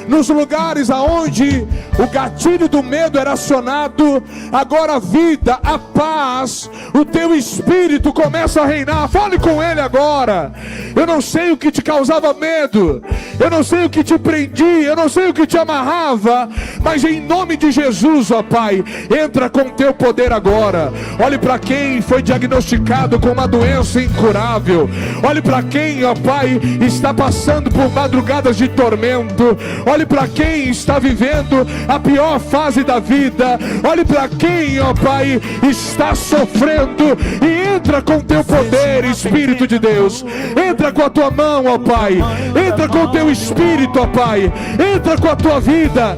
Nos lugares aonde o gatilho do medo era acionado, agora a vida, a paz, o Teu Espírito começa a reinar. Fale com Ele agora. Eu não sei o que te causava medo, eu não sei o que te prendia, eu não sei o que te amarrava, mas em nome de Jesus, ó Pai, entra com Teu poder agora. Olhe para quem foi diagnosticado com uma doença incurável. Olhe para quem, ó Pai, está passando por madrugadas de tormento. Olhe para quem está vivendo a pior fase da vida. Olhe para quem, ó Pai, está sofrendo. E entra com Teu poder, Espírito de Deus. Entra com a Tua mão, ó Pai. Entra com o Teu Espírito, ó Pai. Entra com a Tua vida.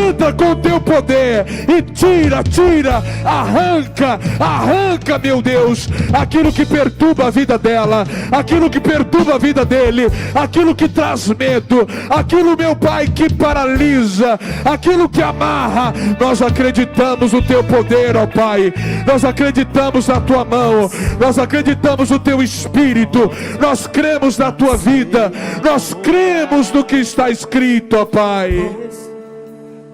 Entra com o Teu poder. E tira, arranca, meu Deus, aquilo que perturba a vida dela, aquilo que perturba a vida dele, aquilo que traz medo, aquilo, meu Pai, que paralisa, aquilo que amarra. Nós acreditamos no Teu poder, ó Pai. Nós acreditamos na Tua mão. Nós acreditamos no Teu Espírito. Nós cremos na Tua vida. Nós cremos no que está escrito, ó Pai.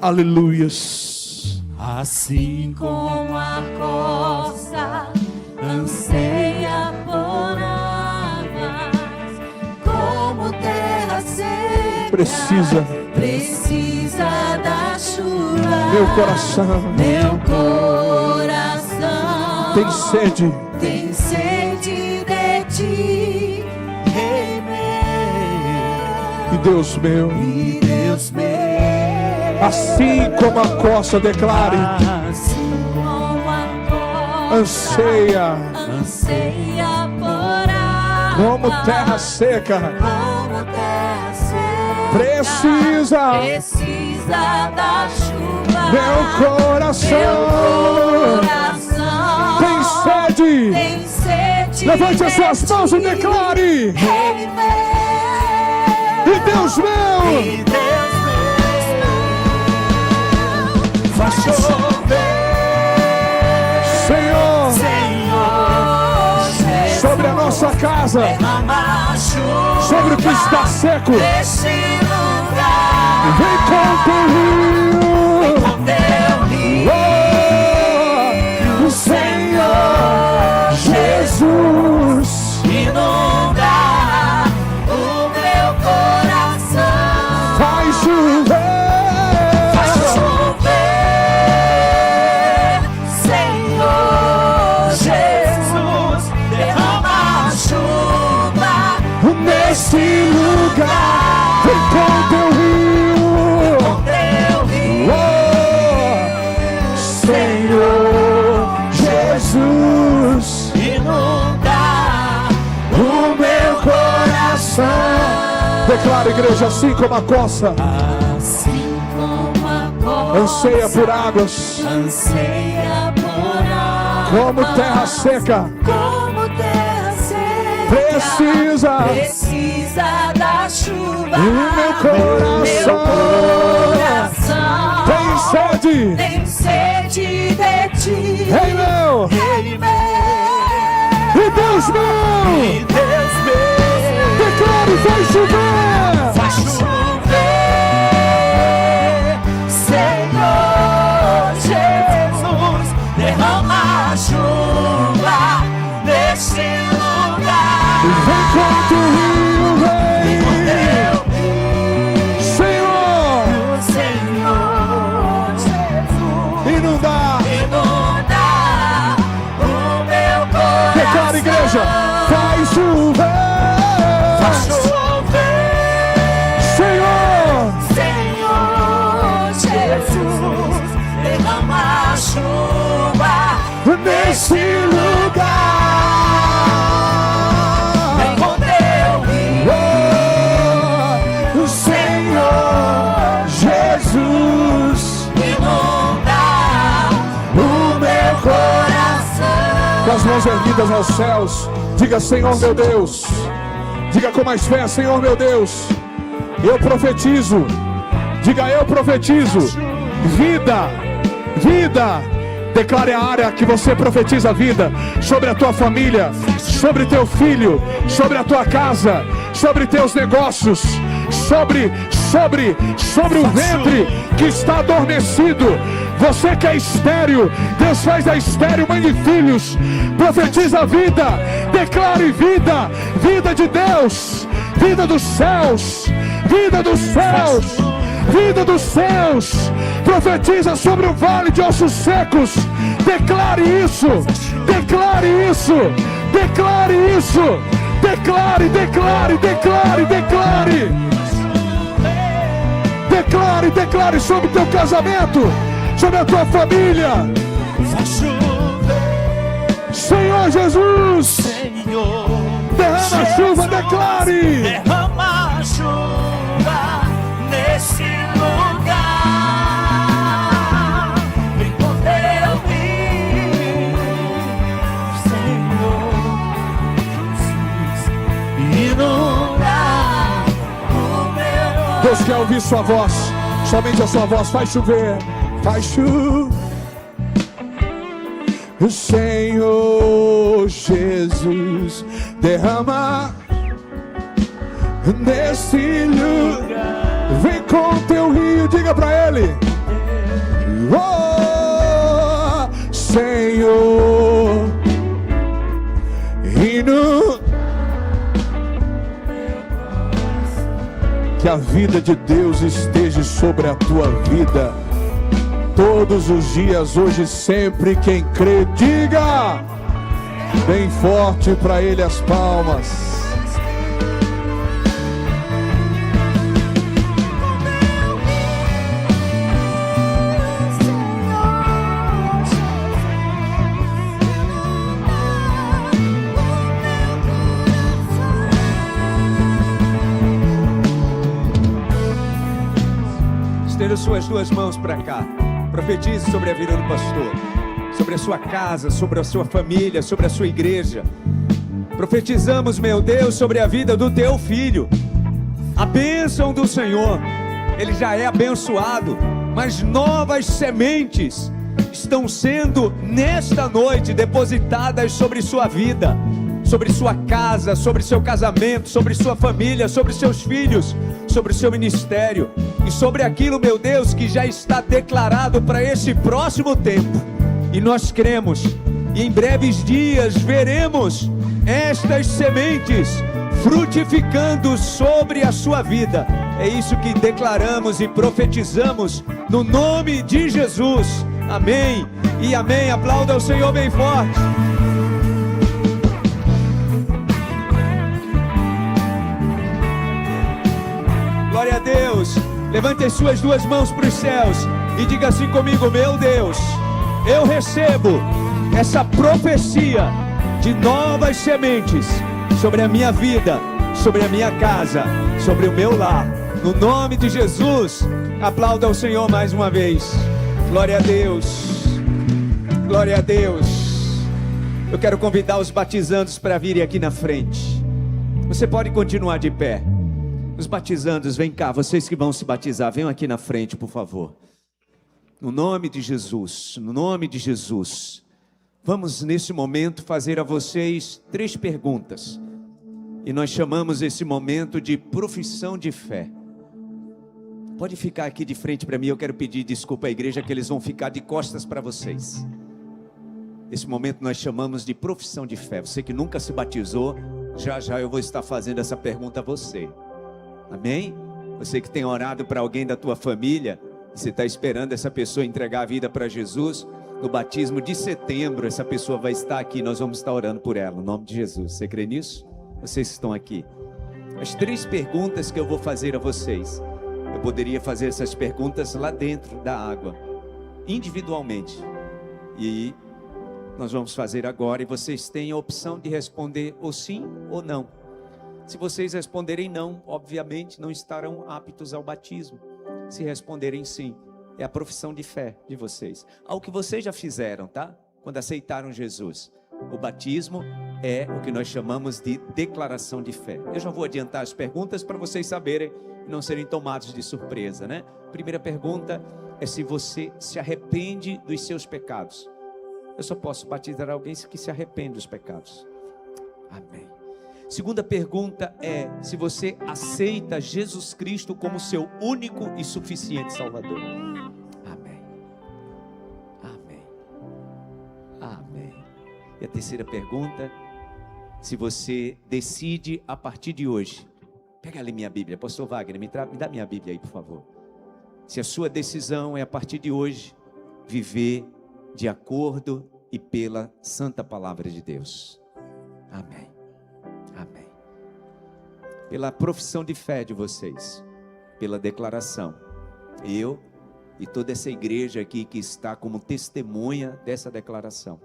Aleluias. Assim como a costa anseia por águas, como terra seca precisa da da chuva. Meu coração tem sede de ti, Rei meu. e Deus meu. E Deus meu, Assim como a costa declare, assim como a anseia por água, como terra seca, como terra seca, precisa da chuva. meu coração. Tem sede. Levante as suas mãos e declare: Rei meu, e Deus meu, vai chover, Senhor, Jesus, sobre a nossa casa, derrama a chuva sobre o que está seco. neste lugar. Vem com teu rio, Teu rio, oh, o Senhor Jesus. inunda o meu coração. Vai chover, Vai chover, Senhor Jesus, derrama a chuva nesse lugar. Vem com teu rio, teu rio, oh, Senhor Jesus. inunda O meu coração. Declara, igreja, assim como a costa assim como a costa anseia por águas, anseia por água, como terra seca, como terra seca, precisa da chuva. o meu coração. Tem sede, de ti, Rei meu, Rei meu. e Deus meu. Declare, vai chover. Vai chover, Senhor Jesus, derrama a chuva neste lugar. Vem com teu rio, Rei. Senhor, O Senhor Jesus inundar. inunda o meu coração. Declara, igreja, vai chover. Vai chover, Senhor, Senhor Jesus, derrama a chuva nesse lugar. vem com teu rio, Oh, o Senhor Jesus, inunda o meu coração. com as mãos erguidas aos céus, diga: Senhor meu Deus. Diga com mais fé: Senhor meu Deus, eu profetizo. Diga: eu profetizo vida, vida. Declare a área que você profetiza vida, sobre a tua família, sobre teu filho, sobre a tua casa, sobre teus negócios, sobre o ventre que está adormecido. Você que é estéril, Deus faz da estéril mãe de filhos. Profetiza vida, declare vida, vida de Deus, vida dos céus, vida dos céus, vida dos céus. Profetiza sobre o vale de ossos secos. Declare isso, declare isso, declare isso, declare, declare, declare, declare. Declare, declare sobre o teu casamento, sobre a tua família. Senhor Jesus, derrama a chuva, declare. Derrama a chuva nesse lugar. Vem com teu rio, Senhor Jesus, inunda o meu Deus quer ouvir sua voz, somente a sua voz. Faz chover, faz chover. O Senhor Jesus, derrama nesse lugar. Vem com teu rio, diga pra ele: oh, Senhor, hino. Que a vida de Deus esteja sobre a tua vida. todos os dias, hoje e sempre. Quem crê, diga bem forte para Ele as palmas. Estenda suas duas mãos para cá. Profetize sobre a vida do pastor, sobre a sua casa, sobre a sua família, sobre a sua igreja. Profetizamos, meu Deus, sobre a vida do teu filho. A bênção do Senhor, ele já é abençoado, mas novas sementes estão sendo nesta noite depositadas sobre sua vida, sobre sua casa, sobre seu casamento, sobre sua família, sobre seus filhos, sobre o seu ministério e sobre aquilo, meu Deus, que já está declarado para esse próximo tempo. E nós cremos, e em breves dias veremos estas sementes frutificando sobre a sua vida. É isso que declaramos e profetizamos no nome de Jesus. Amém e amém. Aplauda ao Senhor bem forte. Glória a Deus. Levante as suas duas mãos para os céus e diga assim comigo: meu Deus, eu recebo essa profecia de novas sementes sobre a minha vida, sobre a minha casa, sobre o meu lar. No nome de Jesus, aplauda ao Senhor mais uma vez. Glória a Deus. Glória a Deus. Eu quero convidar os batizandos para virem aqui na frente. Você pode continuar de pé. Os batizandos, vem cá, vocês que vão se batizar, venham aqui na frente, por favor. No nome de Jesus, no nome de Jesus. Vamos nesse momento fazer a vocês 3 perguntas. E nós chamamos esse momento de profissão de fé. Pode ficar aqui de frente para mim, eu quero pedir desculpa à igreja que eles vão ficar de costas para vocês. Esse momento nós chamamos de profissão de fé. Você que nunca se batizou, já já eu vou estar fazendo essa pergunta a você. Amém? Você que tem orado para alguém da tua família, você está esperando essa pessoa entregar a vida para Jesus, no batismo de setembro, essa pessoa vai estar aqui, nós vamos estar orando por ela, no nome de Jesus. Você crê nisso? Vocês que estão aqui. As 3 perguntas que eu vou fazer a vocês, eu poderia fazer essas perguntas lá dentro da água, individualmente. E nós vamos fazer agora, e vocês têm a opção de responder ou sim ou não. Se vocês responderem não, obviamente não estarão aptos ao batismo. Se responderem sim, é a profissão de fé de vocês. Algo que vocês já fizeram, tá? Quando aceitaram Jesus. O batismo é o que nós chamamos de declaração de fé. Eu já vou adiantar as perguntas para vocês saberem e não serem tomados de surpresa, né? Primeira pergunta é se você se arrepende dos seus pecados. Eu só posso batizar alguém que se arrepende dos pecados. Amém. Segunda pergunta é se você aceita Jesus Cristo como seu único e suficiente Salvador. Amém. Amém. Amém. E a terceira pergunta, se você decide a partir de hoje, pega ali minha Bíblia, pastor Wagner, me dá minha Bíblia aí, por favor. Se a sua decisão é a partir de hoje, viver de acordo e pela santa palavra de Deus. Amém. Amém. Pela profissão de fé de vocês, pela declaração, eu e toda essa igreja aqui que está como testemunha dessa declaração,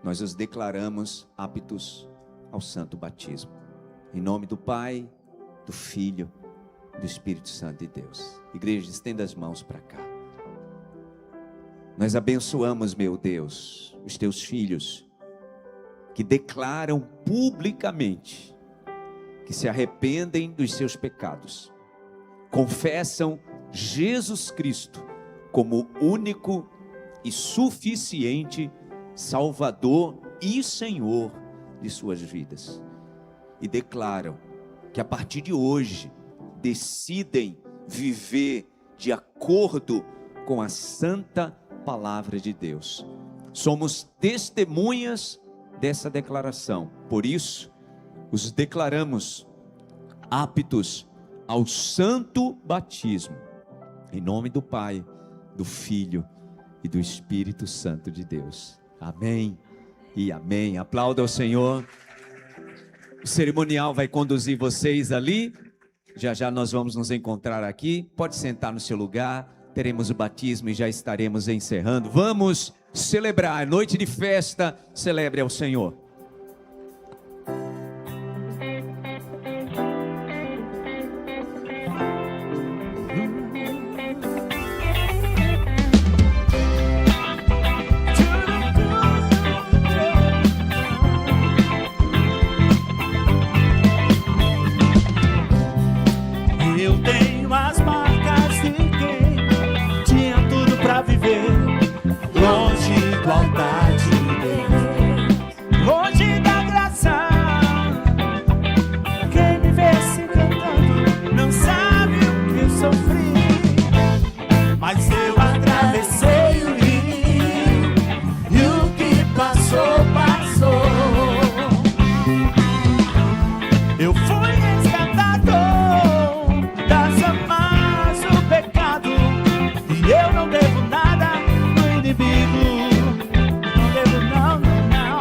nós os declaramos aptos ao santo batismo. Em nome do Pai, do Filho, do Espírito Santo de Deus. Igreja, estenda as mãos para cá. Nós abençoamos, meu Deus, os teus filhos que declaram publicamente que se arrependem dos seus pecados, confessam Jesus Cristo como único e suficiente Salvador e Senhor de suas vidas, e declaram que a partir de hoje decidem viver de acordo com a santa palavra de Deus. Somos testemunhas dessa declaração, por isso os declaramos aptos ao santo batismo, em nome do Pai, do Filho e do Espírito Santo de Deus. Amém e amém. Aplauda ao Senhor. O cerimonial vai conduzir vocês ali. Já já nós vamos nos encontrar aqui. Pode sentar no seu lugar. Teremos o batismo e já estaremos encerrando. Vamos celebrar, noite de festa. Celebre ao Senhor. Eu tenho as marcas de quem tinha tudo pra viver longe do altar de Deus, longe da graça. Quem me vê se cantando não sabe o que eu sofri, mas eu atravessei o rio e o que passou, passou. Eu fui resgatado das amarras do pecado, e eu não devo nada do inimigo. Não devo, não, não.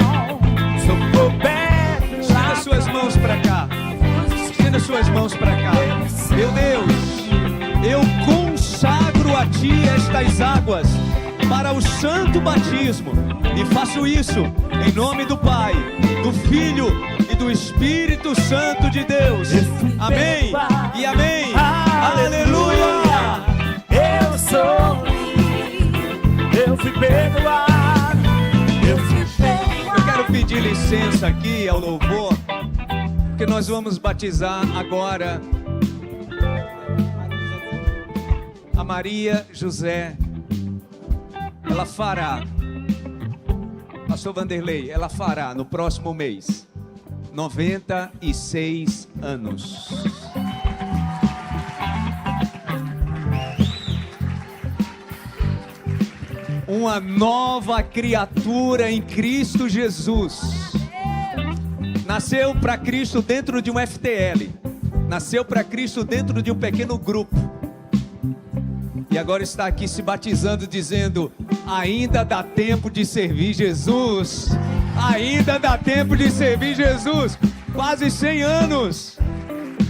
Sou coberto. Estenda suas mãos para cá. Estenda suas mãos para cá. Meu Deus, eu consagro a Ti estas águas para o santo batismo. E faço isso em nome do Pai, do Filho e do Espírito Santo de Deus. Amém e amém. Aleluia. Eu sou livre, eu fui perdoado, eu fui perdoado. Eu quero pedir licença aqui ao louvor, porque nós vamos batizar agora a Maria José. Ela fará, Pastor Vanderlei, ela fará no próximo mês 96 anos. Uma nova criatura em Cristo Jesus. Nasceu para Cristo dentro de um FTL. Nasceu para Cristo dentro de um pequeno grupo. E agora está aqui se batizando, dizendo: ainda dá tempo de servir Jesus. Ainda dá tempo de servir Jesus. Quase 100 anos.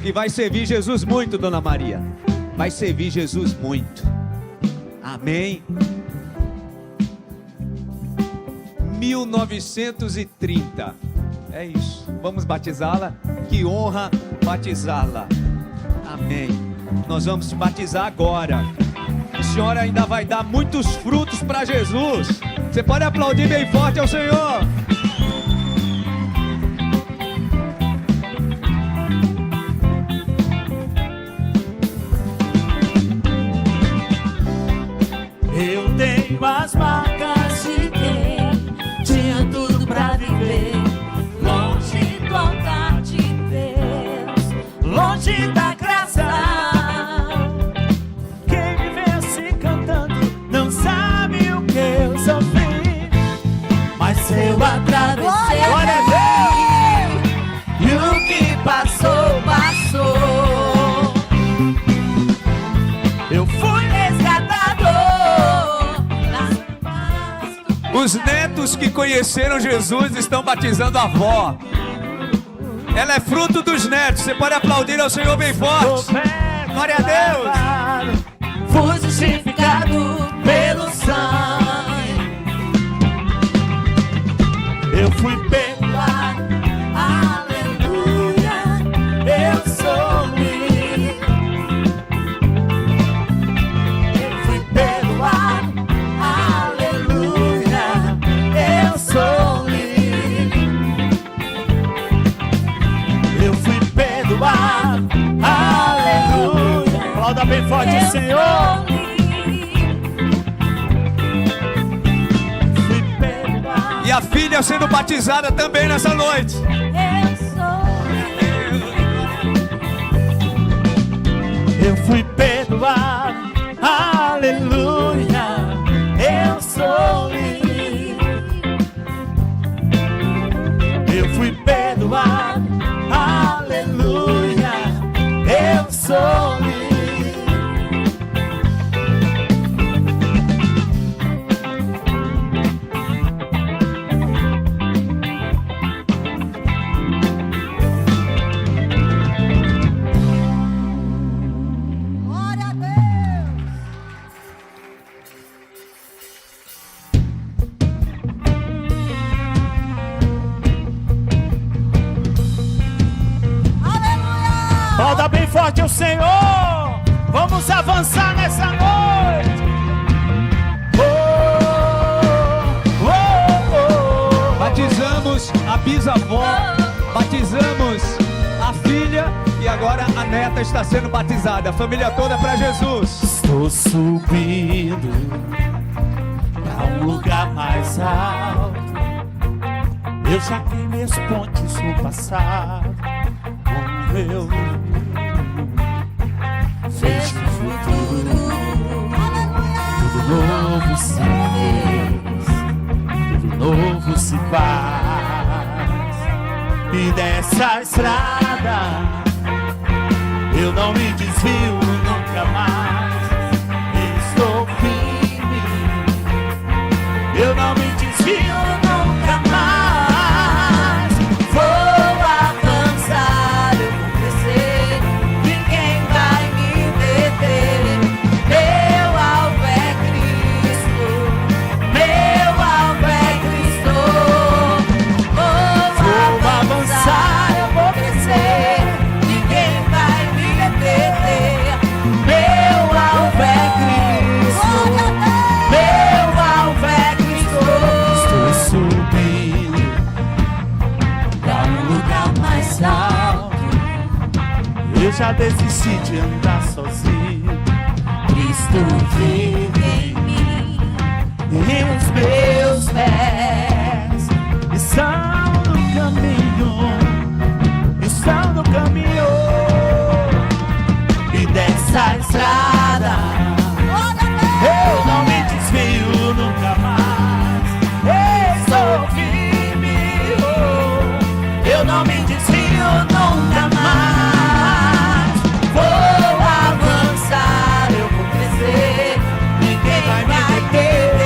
E vai servir Jesus muito, Dona Maria. Vai servir Jesus muito. Amém. 1930. É isso. Vamos batizá-la. Que honra batizá-la. Amém. Nós vamos te batizar agora. A senhora ainda vai dar muitos frutos para Jesus. Você pode aplaudir bem forte ao Senhor. Eu tenho as marcas de quem tinha tudo pra viver longe do altar de Deus, longe da graça. Quem me vê se cantando não sabe o que eu sofri, mas eu atravessei. Glória a Deus! E o que passou, passou. Eu fui resgatado. Os netos que conheceram Jesus estão batizando a avó. Ela é fruto dos netos. Você pode aplaudir ao Senhor bem forte. Glória a Deus. Fui justificado pelo sangue. Eu fui perdoado. Aleluia. Eu sou livre. Eu fui perdoado. Aleluia. Eu sou livre. Eu fui perdoado. Aleluia. Aplauda bem forte, Senhor. Fui perdoado. E a filha sendo batizada também nessa noite. Eu sou livre. Eu fui perdoado. Aleluia. Eu sou livre. Eu fui perdoado. Aleluia. Eu sou livre. forte ao Senhor. Vamos avançar nessa noite. Batizamos a bisavó, batizamos a filha e agora a neta está sendo batizada. A família toda para Jesus. Estou subindo para um lugar mais alto. Eu já queimei as pontes no passado. Com meu vejo o futuro. Tudo novo se fez, tudo novo se faz. E dessa estrada eu não me desvio nunca mais. Estou firme, eu não me desvio nunca mais. Vou avançar, eu vou crescer, ninguém vai me deter. Meu alvo é Cristo, meu alvo é Cristo. Vou avançar, eu vou crescer, ninguém vai me deter. Meu alvo é Cristo, meu alvo é Cristo. Estou subindo para um lugar mais alto. Eu já desisti de andar sozinho. Cristo vive em mim, e os meus pés estão no caminho, estão no caminho. E dessa estrada eu não me desvio nunca mais. Estou firme, eu não me desvio nunca mais. Vou avançar, eu vou crescer, ninguém vai me deter.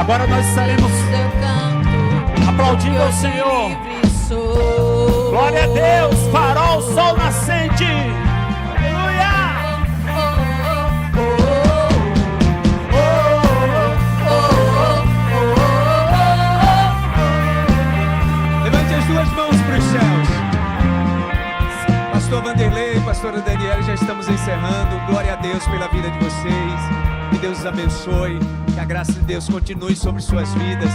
Agora nós estaremos aplaudindo ao Senhor. Glória a Deus, farol, sol nascente. Aleluia. Levante as duas mãos para os céus. Pastor Vanderlei, pastora Daniela, já estamos encerrando. Glória a Deus pela vida de vocês. Que Deus os abençoe. Que a graça de Deus continue sobre suas vidas.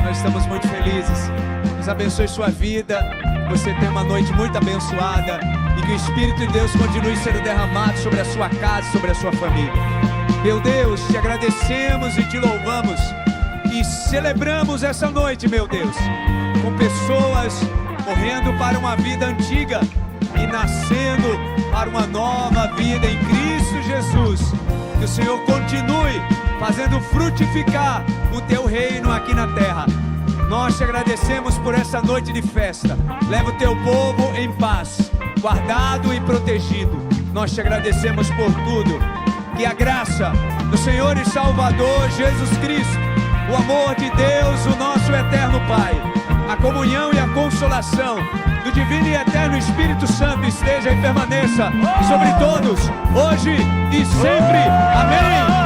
Nós estamos muito felizes. Deus abençoe sua vida. Você tenha uma noite muito abençoada. E que o Espírito de Deus continue sendo derramado sobre a sua casa, sobre a sua família. Meu Deus, te agradecemos e te louvamos. E celebramos essa noite, meu Deus, com pessoas morrendo para uma vida antiga e nascendo para uma nova vida em Cristo Jesus. Que o Senhor continue fazendo frutificar o teu reino aqui na terra. Nós te agradecemos por essa noite de festa. Leva o teu povo em paz, guardado e protegido. Nós te agradecemos por tudo. Que a graça do Senhor e Salvador Jesus Cristo, o amor de Deus, o nosso eterno Pai, a comunhão e a consolação do divino e eterno Espírito Santo esteja e permaneça sobre todos, hoje e sempre. Amém.